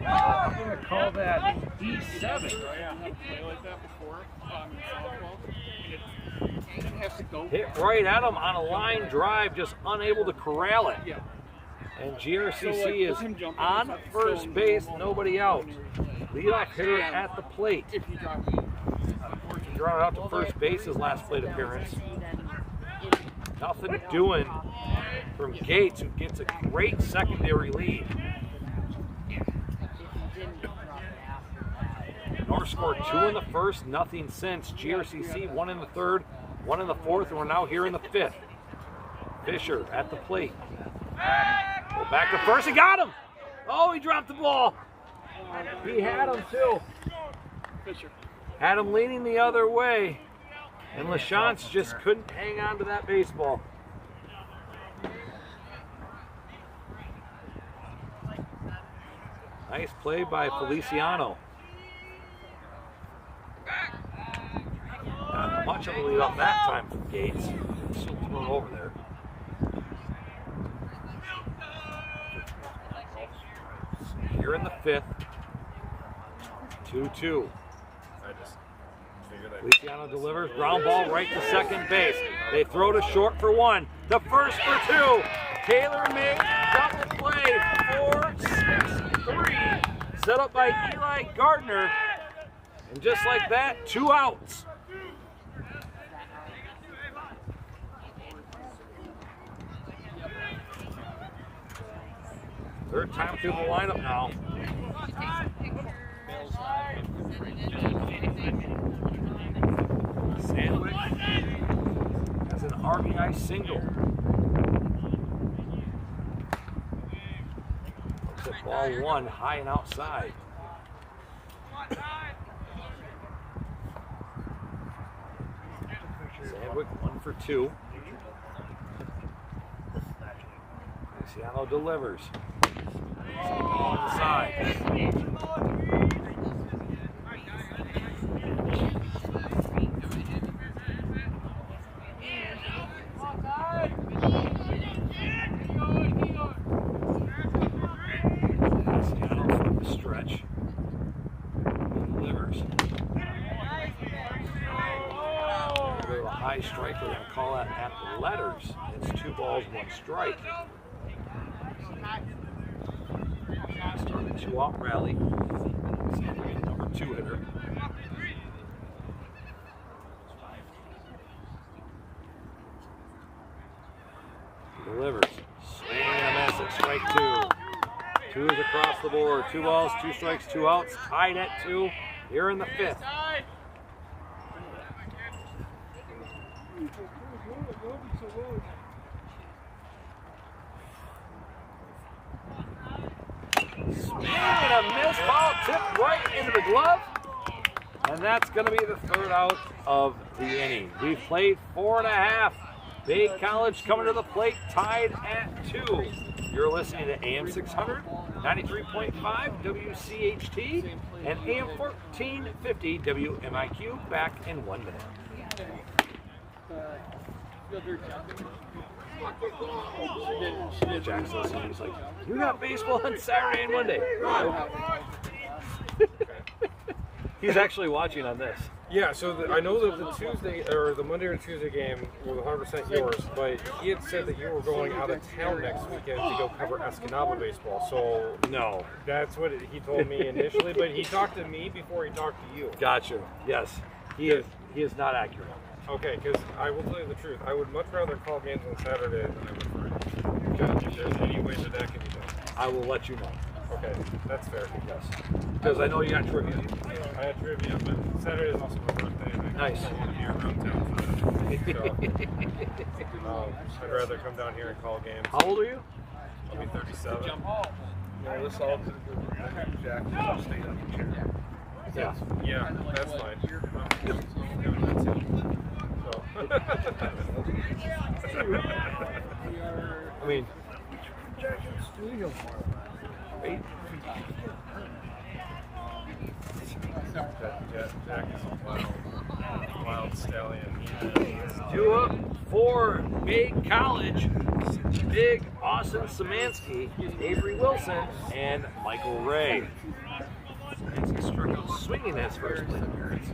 I'm going to call that D7. Yeah, I had to play like that before softball. It has to go. Hit right at him on a line drive, just unable to corral it. Yeah. And GRCC is on first base, nobody out. Leadoff hitter at the plate. Drawn out to first base his last plate appearance. Nothing doing from Gates, who gets a great secondary lead. North scored 2 in the first, nothing since. GRCC 1 in the third, 1 in the fourth, and we're now here in the fifth. Fisher at the plate. Go back to first, he got him! Oh, he dropped the ball. He had him too. Had him leaning the other way, and LaChance just couldn't hang on to that baseball. Nice play by Feliciano. Not much of a lead off that time from Gates. Still thrown over there. Here in the fifth. 2-2. Feliciano delivers, ground ball right to second base. They throw to short for 1, to first for 2. Taylor made double play, 4-6-3. Set up by Eli Gardner. And just like that, 2 outs. Third time through the lineup now. Sandwich has an RBI single. Looks at ball 1, high and outside. Sandwich 1 for 2. Feliciano delivers. On the side. Feliciano from the stretch. Delivers. A high strike, we're going to call that at the letters. It's 2 balls, 1 strike. Started 2-out rally. Number 2 hitter. Delivers. Swing and a miss at strike 2. 2 is across the board. 2 balls, 2 strikes, 2 outs. Tied at 2 here in the fifth. Swing and a miss, ball tipped right into the glove. And that's going to be the 3rd out of the inning. We've played 4.5. Bay College coming to the plate, tied at 2. You're listening to AM 600, 93.5 WCHT, and AM 1450 WMIQ. Back in 1 minute. Jack's listening. He's like, "You got baseball on Saturday and Monday." He's actually watching on this. Yeah, so I know that the Tuesday or the Monday or Tuesday game was 100% yours, but he had said that you were going out of town next weekend to go cover Escanaba baseball. So No. that's what he told me initially, but he talked to me before he talked to you. Gotcha. Yes. He is not accurate. Okay, because I will tell you the truth. I would much rather call games on Saturday than I would Friday. If there's any way that can be done. I will let you know. Okay, that's fair. Yes. Because I know you got trivia. I had trivia, but Saturday is also my birthday. And Nice. I want to be around town for that. So, I'd rather come down here and call games. How old are you? I'll be 37. Yeah, this all to Jack. I'll stay on the chair. Yeah. Yeah, that's fine. I'm doing that too. So. I mean, Jack is a wild stallion. due up for Bay College, Big Austin Szymanski, Avery Wilson, and Michael Ray. Szymanski struck out swinging his first plate appearance.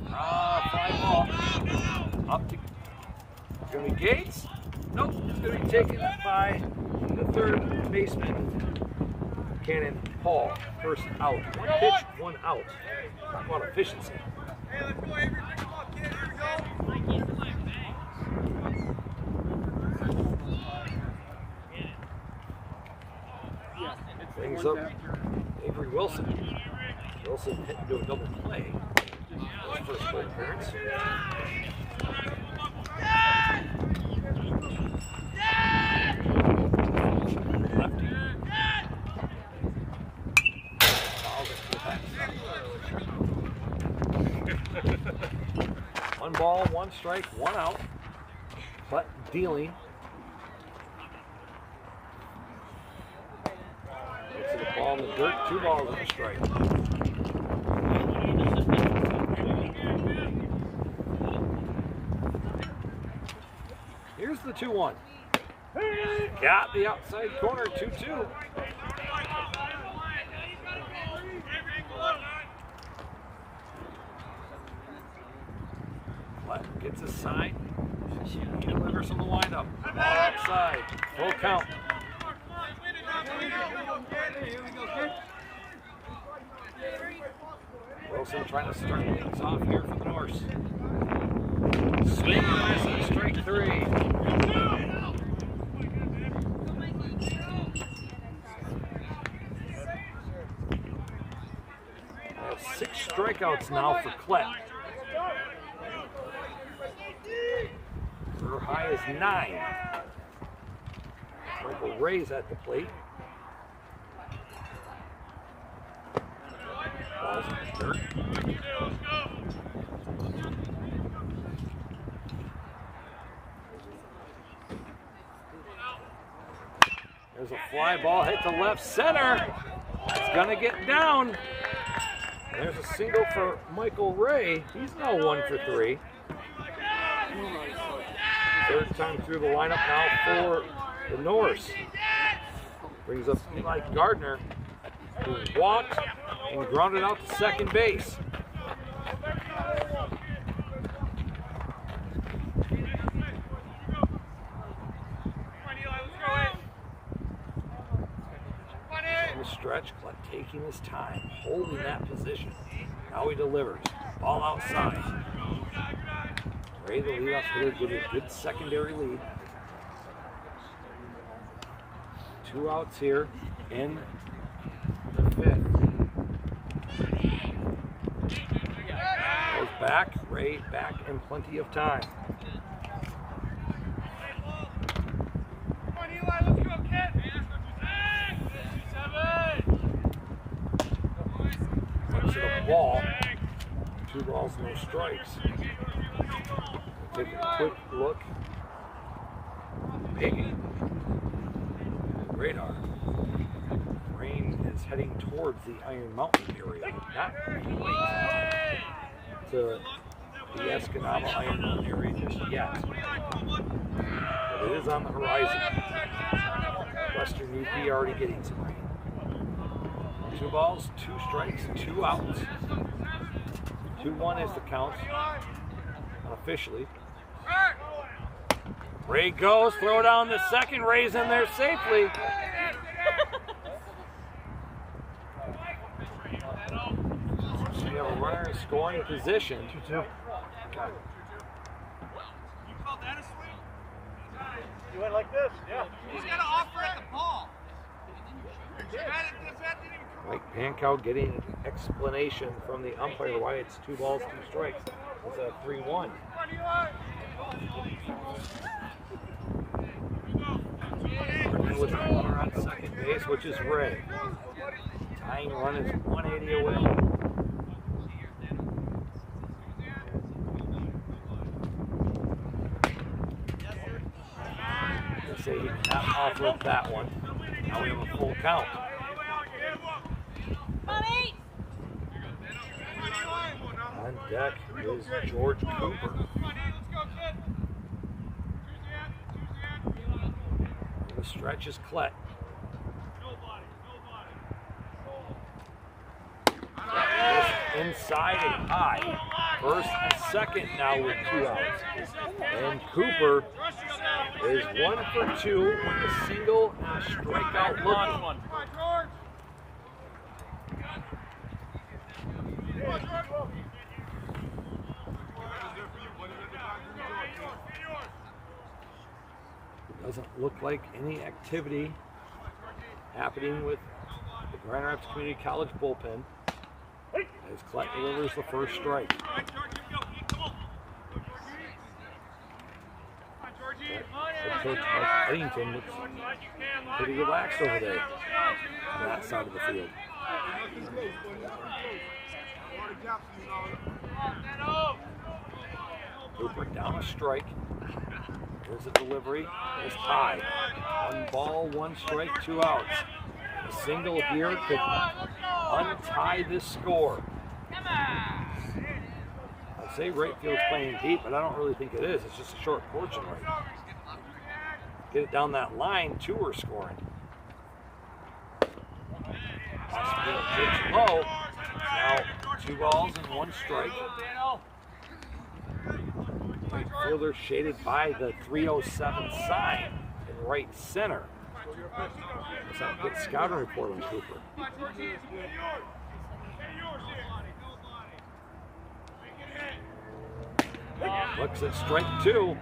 Fly ball up to Jimmy Gates. Nope, it's going to be taken by the third baseman, Cannon Paul. First out. One pitch, one out. Talk about efficiency. Hey, let's go, Avery. Come on, kid. Here we go. Brings up Avery Wilson. Wilson hit into a double play. His first play appearance. Lefty. Fouls it to the back. One ball, one strike, one out. But dealing. To the ball in the dirt, 2 balls and a strike. Here's the 2-1. Got the outside corner, 2-2. Flat gets a sign. He delivers on the windup. Ball outside. Full count. Wilson trying to start things off here for the Norse. Swing and miss on strike 3. That's 6 strikeouts now for Klett. Her high is 9. Michael Ray's at the plate. Balls in the dirt. There's a fly ball hit to left center. It's gonna get down. There's a single for Michael Ray. He's now 1 for 3. Third time through the lineup now for the Norse. Brings up Eli Gardner, who walked and grounded out to second base. In the stretch, Klett taking his time, holding that position. Now he delivers. Ball outside. Ray, the leadoff hitter, getting a good secondary lead. 2 outs here in the 5th. Goes back, Ray back in plenty of time. Come on, Eli, let's go, kid. Puts to the ball. 2 balls, no strikes. Take a quick look. Maybe. Radar. Rain is heading towards the Iron Mountain area. Not quite to the Escanaba Iron Mountain area just yet. But it is on the horizon. Western UP already getting some rain. 2 balls, 2 strikes, 2 outs. 2-1 is the count. Unofficially. Ray goes, throw down the second, Ray's in there safely. So you have a runner in scoring position. 2-2. You called that a swing? You went like this? Yeah. He's got to offer at the ball. The bat didn't even come Mike Pankow getting an explanation from the umpire why it's 2 balls, 2 strikes. It's a 3-1. Working with the runner on second base, which is Ray. Tying run is 180 away. They say he cannot offload that one. Now we have a full count. On deck is George Cooper. The stretch is Klett. Inside and high. First and second now with 2 outs. And Cooper is 1 for 2 with a single and a strikeout looking. Doesn't look like any activity happening with the Grand Rapids Community College bullpen as Klett delivers the first strike. Head coach Mike Eddington looks pretty relaxed over there on that side of the field. Cooper down a strike. There's a delivery. It's high. 1 ball, 1 strike, 2 outs. A single here could untie this score. I'd say right field's playing deep, but I don't really think it is. It's just a short porch right. Get it down that line, 2 are scoring. Pitch low. Now 2 balls and 1 strike. Right fielder shaded by the 307 sign in right center. Let's have a good scouting report on Cooper. Looks at strike 2.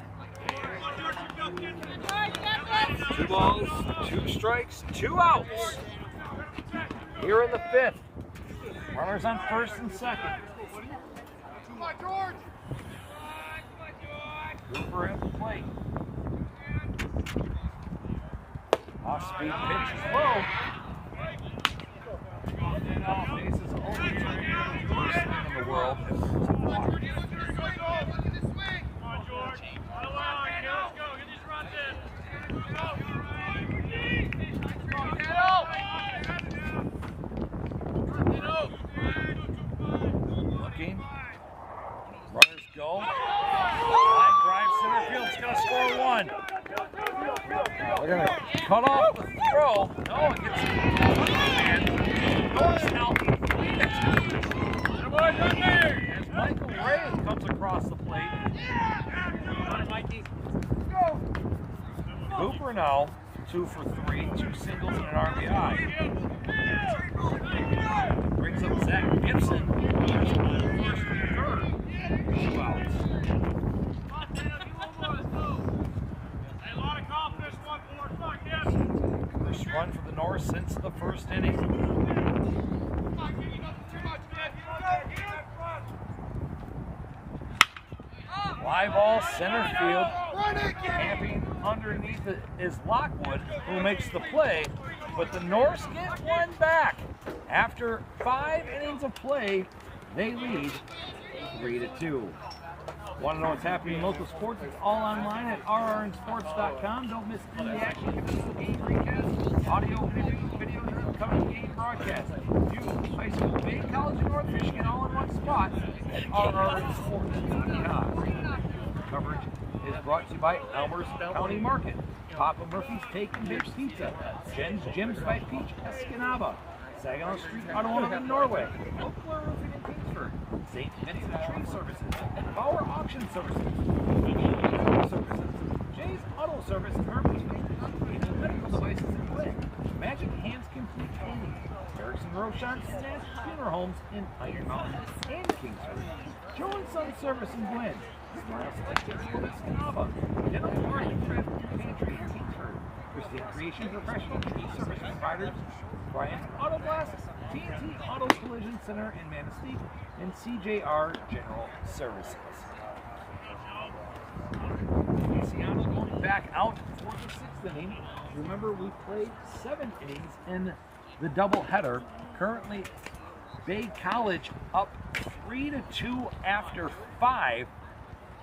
2 balls, 2 strikes, 2 outs. Here in the 5th. Runners on first and second. Cooper at the plate. Off-speed pitch is low. And off base is only the worst thing in the world. Looking. Runners go. Line drive center field's gonna score 1. They're gonna cut off the throw. No, it gets Norris now. As Michael Ray comes across the plate. Cooper now 2 for 3, 2 singles and an RBI. Brings up Zach Gibson. There's a first and third. 2 outs. First run for the North since the first inning. Fly ball center field. Camping underneath it is Lockwood, who makes the play, but the Norse get 1 back. After 5 innings of play, they lead 3-2. Want to know what's happening in local sports? It's all online at rrnsports.com. Don't miss any of the action. You can see the game recast, audio, interviews, videos, and upcoming game broadcast. Youth, high school, Bay College, and North Michigan all in one spot at rrnsports.com. Coverage is brought to you by Elmer's County Market, Papa Murphy's Take and Baked Pizza, Jen's Jim's by Peach Escanaba, Saginaw Street Automotive in Norway, Oakler Roofing in Kingsford, St. Vincent Tree Services, Power Auction Services, Jay's Auto Service in Hermantown, Medical Devices in Blake, Magic Hands Complete Cleaning, Erickson Rochon Snatch Funeral Homes in Iron Mountain and Kingsford, Joe and Son Service in Glen, Smile Selective Field Escanaba, Dental Art and Craft Pantry in Kingsford, Christian Creation Professional Tree Service Providers, Brian's Auto Blast, TNT Auto Collision Center in Manistee, and CJR General Services. Feliciano going back out for the 6th inning. Remember, we played 7 innings in the doubleheader. Currently, Bay College up 3-2 after 5.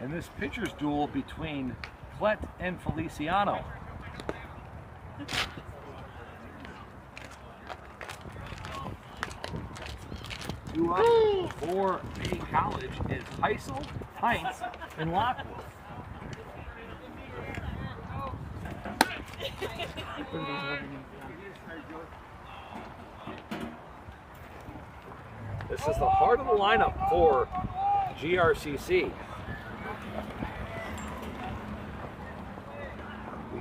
And this pitcher's duel between Klett and Feliciano. 2 up for Bay College is Heisel, Heinz, and Lockwood. This is the heart of the lineup for GRCC.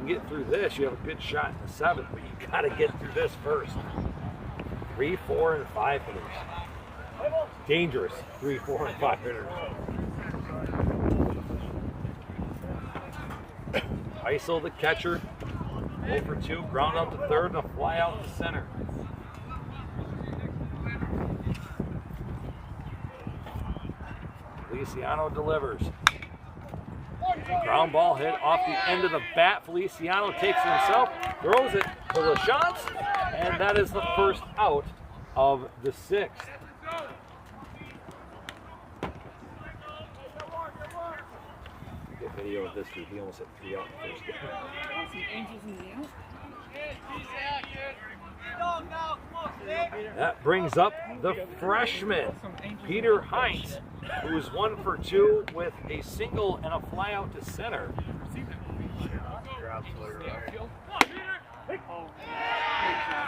get through this, you have a good shot in the 7th, but you got to get through this first. 3, 4, and 5 hitters. Dangerous 3, 4, and 5 hitters. Heisel, the catcher, 0 for 2, ground out to 3rd, and a fly out to center. Feliciano delivers. Ground ball hit off the end of the bat. Feliciano takes it himself, throws it to LaChance, and that is the first out of the 6th. Good video of this dude. He almost hit 3 out in the first game. That brings up the freshman, Peter Heinz, who is 1 for 2 with a single and a fly out to center.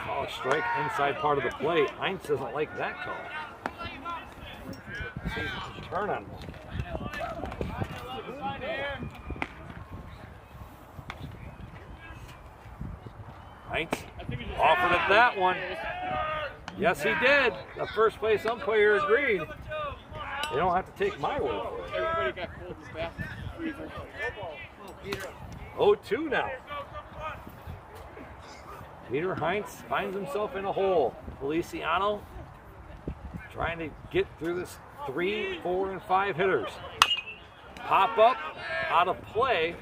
Call a strike inside part of the plate. Heinz doesn't like that call. See if he can turn on one. Heinz offered at that one. Yes, he did. The first place umpire agreed. You don't have to take my word for it. Everybody got cold in the bathroom freezer. 0-2 now. Peter Heinz finds himself in a hole. Feliciano trying to get through this 3, 4, and 5 hitters. Pop up, out of play.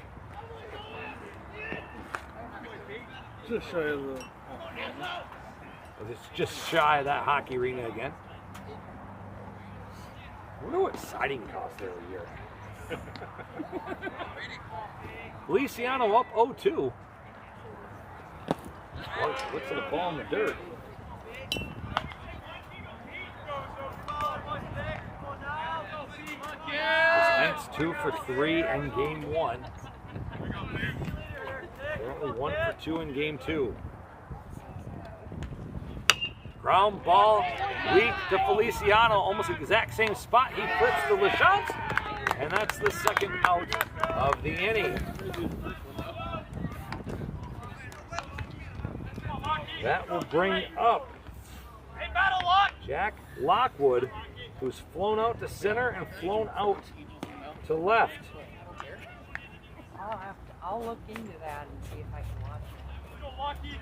Just shy of the. It's just shy of that hockey arena again. I wonder what siding costs there a year. Feliciano up 0-2. Looks at the ball in the dirt. Heinz 2 for 3 in game 1. Currently 1 for 2 in game 2. Ground ball weak to Feliciano, almost exact same spot. He flips to LaChance, and that's the second out of the inning. That will bring up Jack Lockwood, who's flown out to center and flown out to left. I'll look into that and see if I can watch it.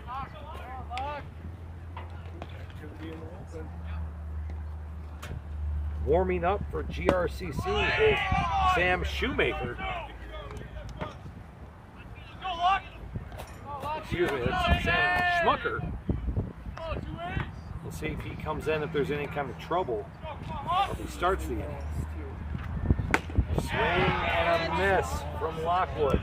Warming up for GRCC is Sam Shoemaker. Excuse me, that's Sam Schmucker. We'll see if he comes in, if there's any kind of trouble, or if he starts the inning. Swing and a miss from Lockwood.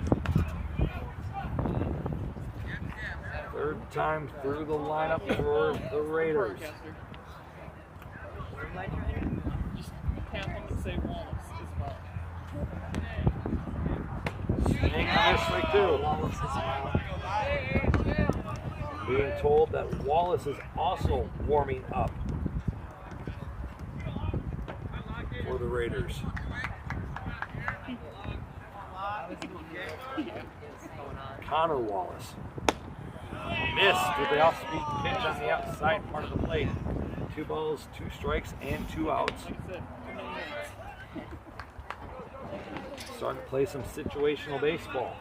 Third time through the lineup for the Raiders. Swing and miss right too. Being told that Wallace is also warming up for the Raiders. Connor Wallace missed with the off-speed pitch on the outside part of the plate. 2 balls, 2 strikes, and 2 outs. Starting to play some situational baseball.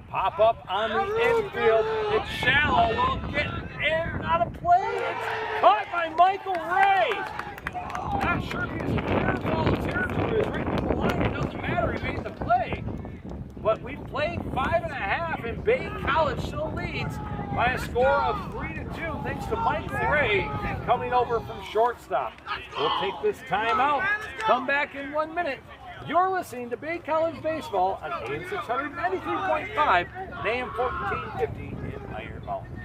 Pop up on the infield. It's shallow. Will get in, out of play. It's caught by Michael Ray. Not sure if he's in fair ball territory. It's right from the line. It doesn't matter. He made the play. But we've played 5.5, and Bay College still leads by a score of 3-2, thanks to Michael Ray coming over from shortstop. We'll take this timeout. Come back in 1 minute. You're listening to Bay College Baseball on AM 693.5 and AM 1450 in Iron Mountain.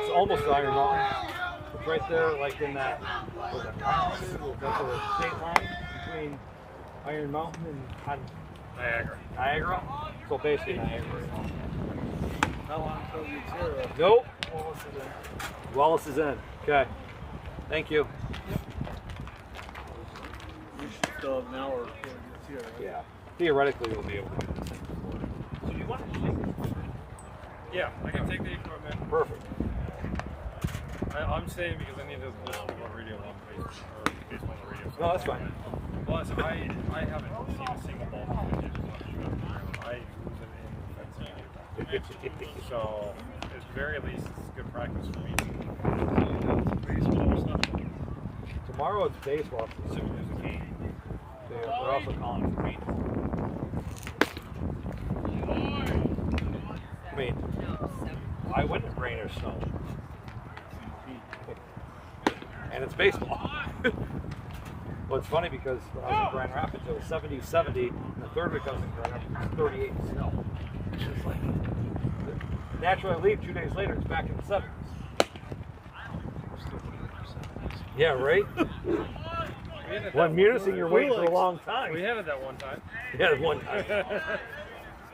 It's almost Iron Mountain. It's right there, like in that, that's the state line between Iron Mountain and Niagara. Niagara? So basically Niagara. How long until you zero? Nope. Wallace is in. Wallace is in. Okay. Thank you. You should still have an hour before it gets here, right? Yeah. Theoretically, we'll be able to. So you want to take it? Yeah, I can take the equipment. Perfect. I'm staying because I need to listen to a radio on baseball on the radio. No, that's fine. Plus, I haven't seen a single ball from the I lose it in defense. So, at the very least, it's good practice for me. Baseball stuff. Tomorrow it's baseball. Assuming there's a game. They're also calling for me. I mean, I wouldn't rain or snow. And it's baseball. Well, it's funny because when I was in Grand Rapids, it was 70-70, and the third week I was in Grand Rapids, it was 38 snow. It's just like, naturally I leave 2 days later, it's back in the 70s. Yeah, right? Well, I'm noticing you're waiting for a long time. We had it that one time. Yeah, one time.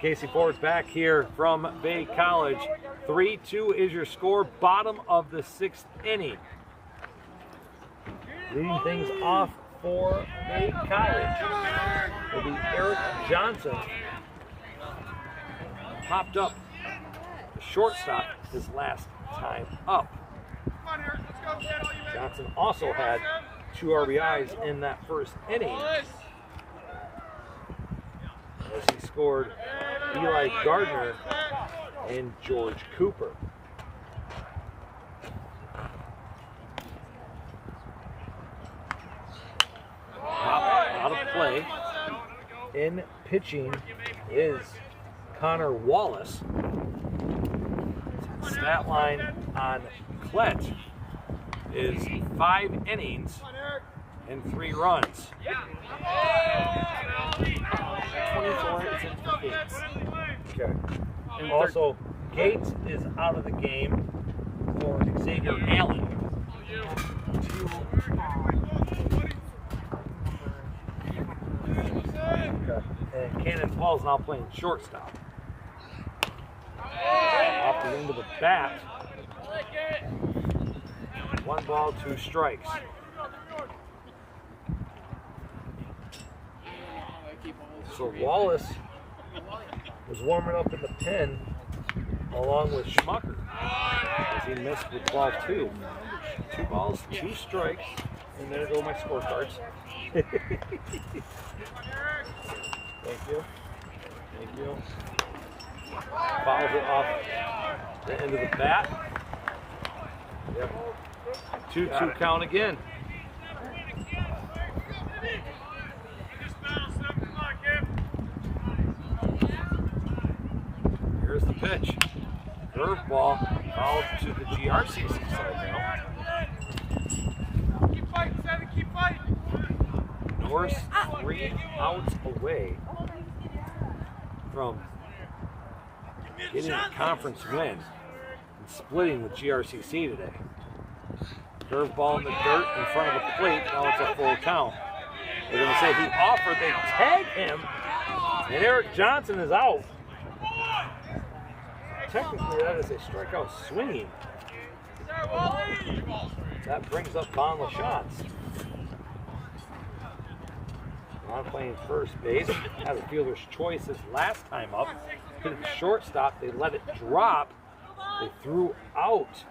Casey Ford's back here from Bay College. 3-2 is your score, bottom of the 6th inning. Leading things off for Bay College will be Eric Johnson. Popped up the shortstop his last time up. Johnson also had 2 RBIs in that first inning as he scored Eli Gardner and George Cooper. Out of play. In pitching is Connor Wallace. Stat line on Klett is 5 innings and 3 runs. 24 is into the Gates. Okay. And also, Gates is out of the game for Xavier Allen. Okay. And Cannon Paul's now playing shortstop. Off the end of the bat. 1 ball, 2 strikes. So Wallace was warming up in the pen along with Schmucker as he missed with ball 2. 2 balls, 2 strikes, and there go my scorecards. Thank you. Thank you. Fouls it off the end of the bat. Yep. 2-2 count again. Here's the pitch. Curveball fouled to the GRCC side now. Keep fighting, Seven, keep fighting. Norris 3 outs away from getting a conference win and splitting with GRCC today. Curveball in the dirt in front of the plate. Now it's a full count. They're going to say he offered. They tag him, and Eric Johnson is out. Technically, that is a strikeout swinging. That brings up Von LaChance. Ron playing first base. Had a fielder's choice his last time up. Hit it shortstop. They let it drop. They threw out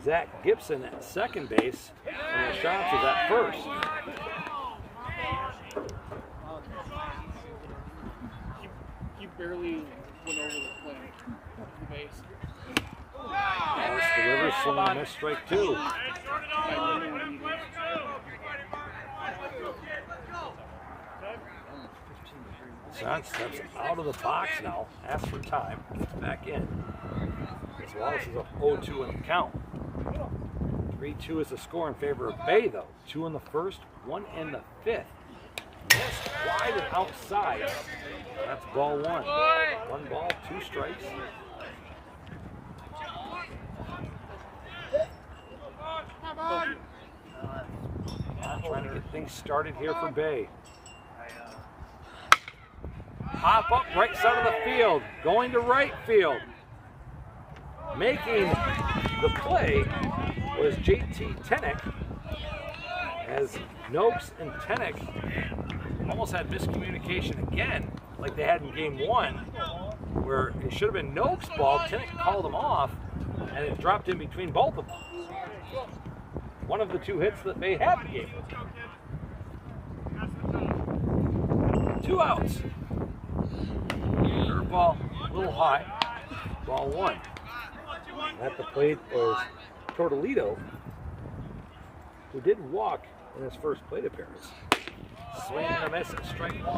Zach Gibson at second base, and LaChance was at first. He barely went over the plate, the base. Wallace delivers, swing and a miss, strike 2. John steps out of the box now, asks for time, gets back in. As Wallace is up 0-2 in the count. 3-2 is the score in favor of Bay, though. 2 in the first, 1 in the 5th. Missed wide and outside. That's ball 1. 1 ball, 2 strikes. Trying to get things started here for Bay. pop up right side of the field, going to right field. Making the play was JT Tenek, as Noakes and Tenek almost had miscommunication again, like they had in game 1, where it should have been Noakes' ball. Tenek called him off, and it dropped in between both of them. One of the 2 hits that they had in game 1. 2 outs. Curveball, a little high. Ball 1. At the plate was Tortolito, who did walk in his first plate appearance. Swing and a miss at strike 1.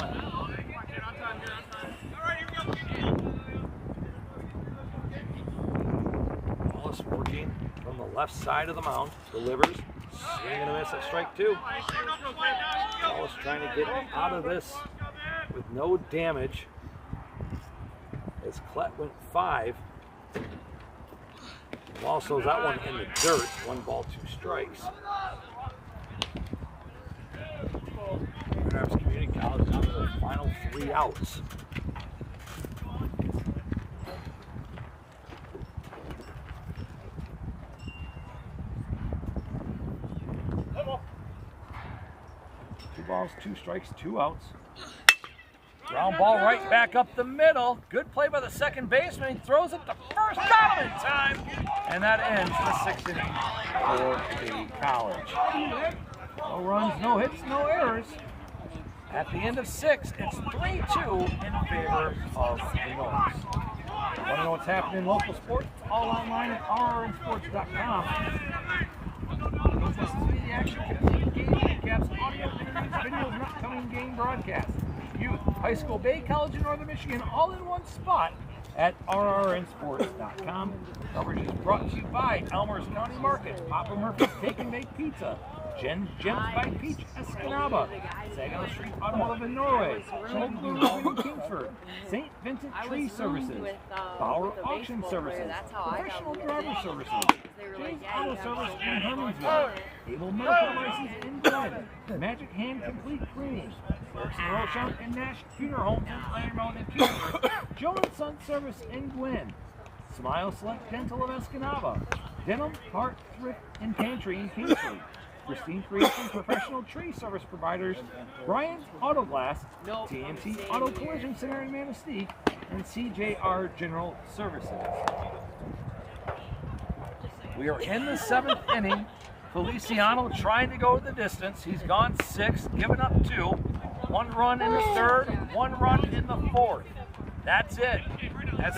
Wallace working from the left side of the mound, delivers. Swing and a miss at strike 2. Wallace trying to get out of this with no damage, as Klett went 5. Wallace throws that one in the dirt. 1 ball, 2 strikes. Grand Rapids Community College down to the final 3 outs. Two balls, 2 strikes, 2 outs. Ground ball right back up the middle. Good play by the second baseman. He throws it the first out in time. And that ends the 6th inning for Bay College. No runs, no hits, no errors. At the end of 6, it's 3-2 in favor of the Noakes. Want to know what's happening in local sports? It's all online at rrnsports.com. Let's listen to the action, complete game recaps, audio interviews, videos, and upcoming game broadcasts. Youth, high school, Bay College, and Northern Michigan, all in one spot at rrnsports.com. Coverage is brought to you by Elmer's County Market, Papa Murphy's Take and Bake Pizza, Gems by Peach Escanaba, Saginaw Street Automotive in Norway, Old Blue Road in Kingsford, St. Vincent Tree Services, Bauer Auction Services, Professional Driver Services, James Auto Service in Hermansville, Able Medical Devices in Glen, Magic Hand Complete Cleaning, Erickson Rochon and Nash Funeral Home in Iron Mountain and Kingsford, Joe and Son Service in Glen, Smile Select Dental of Escanaba, Denim Heart Thrift and Pantry in Kingsford, Christine Creation Professional Tree Service Providers, Brian's Auto Glass, TNT Auto Collision Center in Manistee, and CJR General Services. We are in the 7th inning. Feliciano trying to go the distance. He's gone 6, given up 2. 1 run in the 3rd, 1 run in the 4th. That's it. That's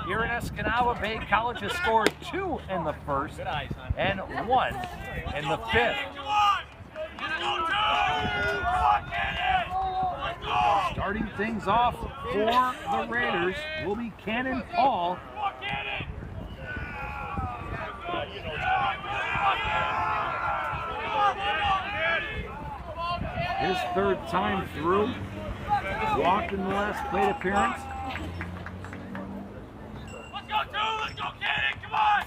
here in Escanaba. Bay College has scored 2 in the 1st and 1 in the 5th. Starting things off for the Raiders will be Cannon Paul. His 3rd time through. Walked in the last plate appearance. Let's go, Cannon! Come on!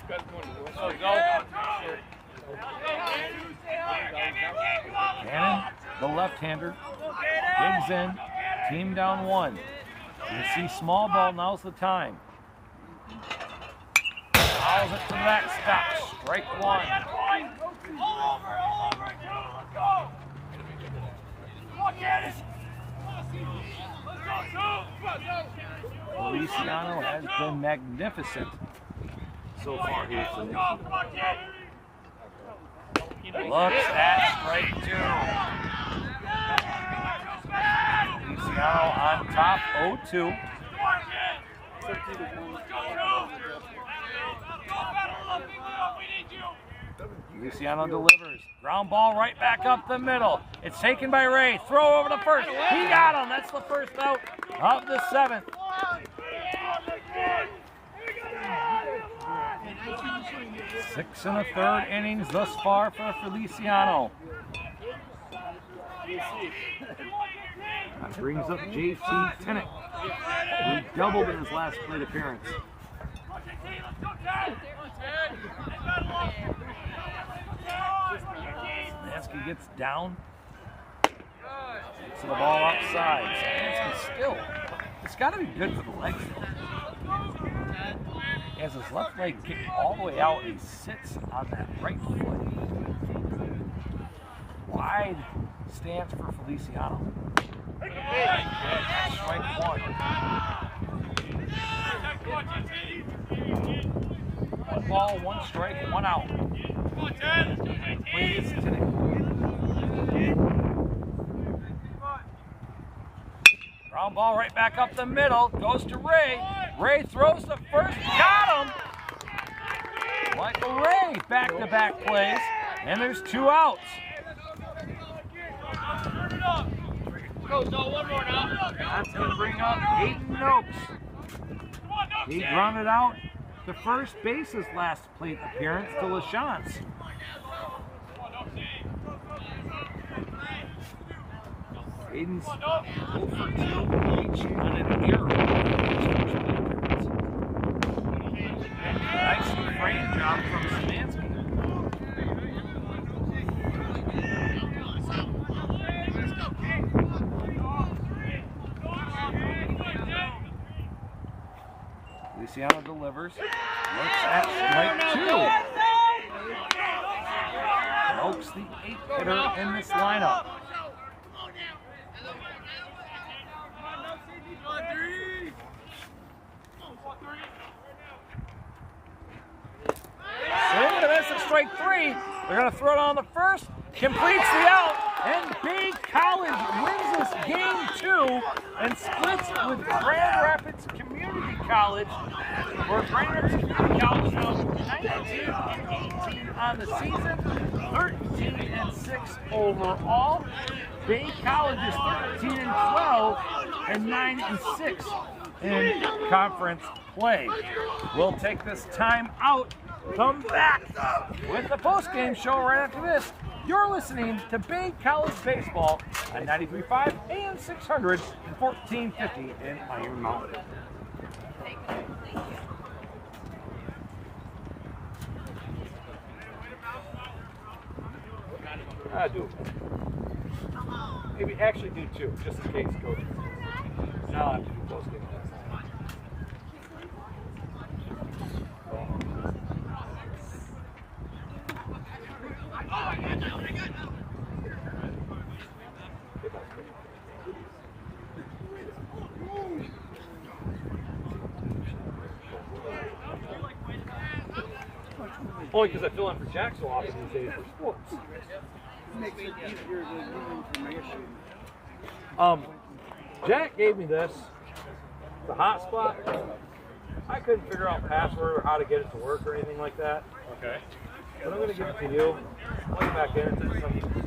Let's go. Cannon, the left-hander, digs in, team down 1. You see small ball, now's the time. Fouls it to the backstop, strike 1. All over, let's go! Come on, Cannon! Feliciano has been magnificent so far here tonight. Looks at strike 2. Feliciano on top, 0-2. Feliciano delivers. Ground ball right back up the middle. It's taken by Ray. Throw over to first. He got him. That's the first out of the 7th. 6 1/3 innings thus far for Feliciano. That brings up JT Tenek, who doubled in his last plate appearance. Samansky gets down. Gets the ball outside. Samansky still It's got to be good for the legs, though. He has his left leg kicked all the way out, and he sits on that right foot. Wide stance for Feliciano. Strike one. One ball, one strike, one out. Play is today. Ground ball right back up the middle. Goes to Ray. Ray throws the first. Got him! Michael Ray back-to-back plays. And there's 2 outs. One more now. That's going to bring up Hayden Noakes. He grounded out to first base his last plate appearance to LaChance. Hayden's 0 for 2 each on an error. Nice frame job from Szymanski. Feliciano delivers. Looks at strike 2. Oaks the 8th hitter in this lineup. Swing and a miss at strike 3. They're going to throw it on the first. Completes the out. And Bay College wins this game 2 and splits with Grand Rapids Community College. Where Grand Rapids Community College now 19-18 on the season, 13-6 overall. Bay College is 13-12 and 9-6 in conference play. We'll take this time out. Come back with the post-game show right after this. You're listening to Bay College Baseball on 93.5 AM 600 and 1450 in Iron Mountain. I do. Maybe actually do 2, just in case coaches. Now I have to do post-game. Only because I fill in for Jack so often these days for sports. Makes it easier to get information. Jack gave me this, the hotspot. I couldn't figure out password or how to get it to work or anything like that. Okay. But I'm going to give it to you. Plug it back in. It's something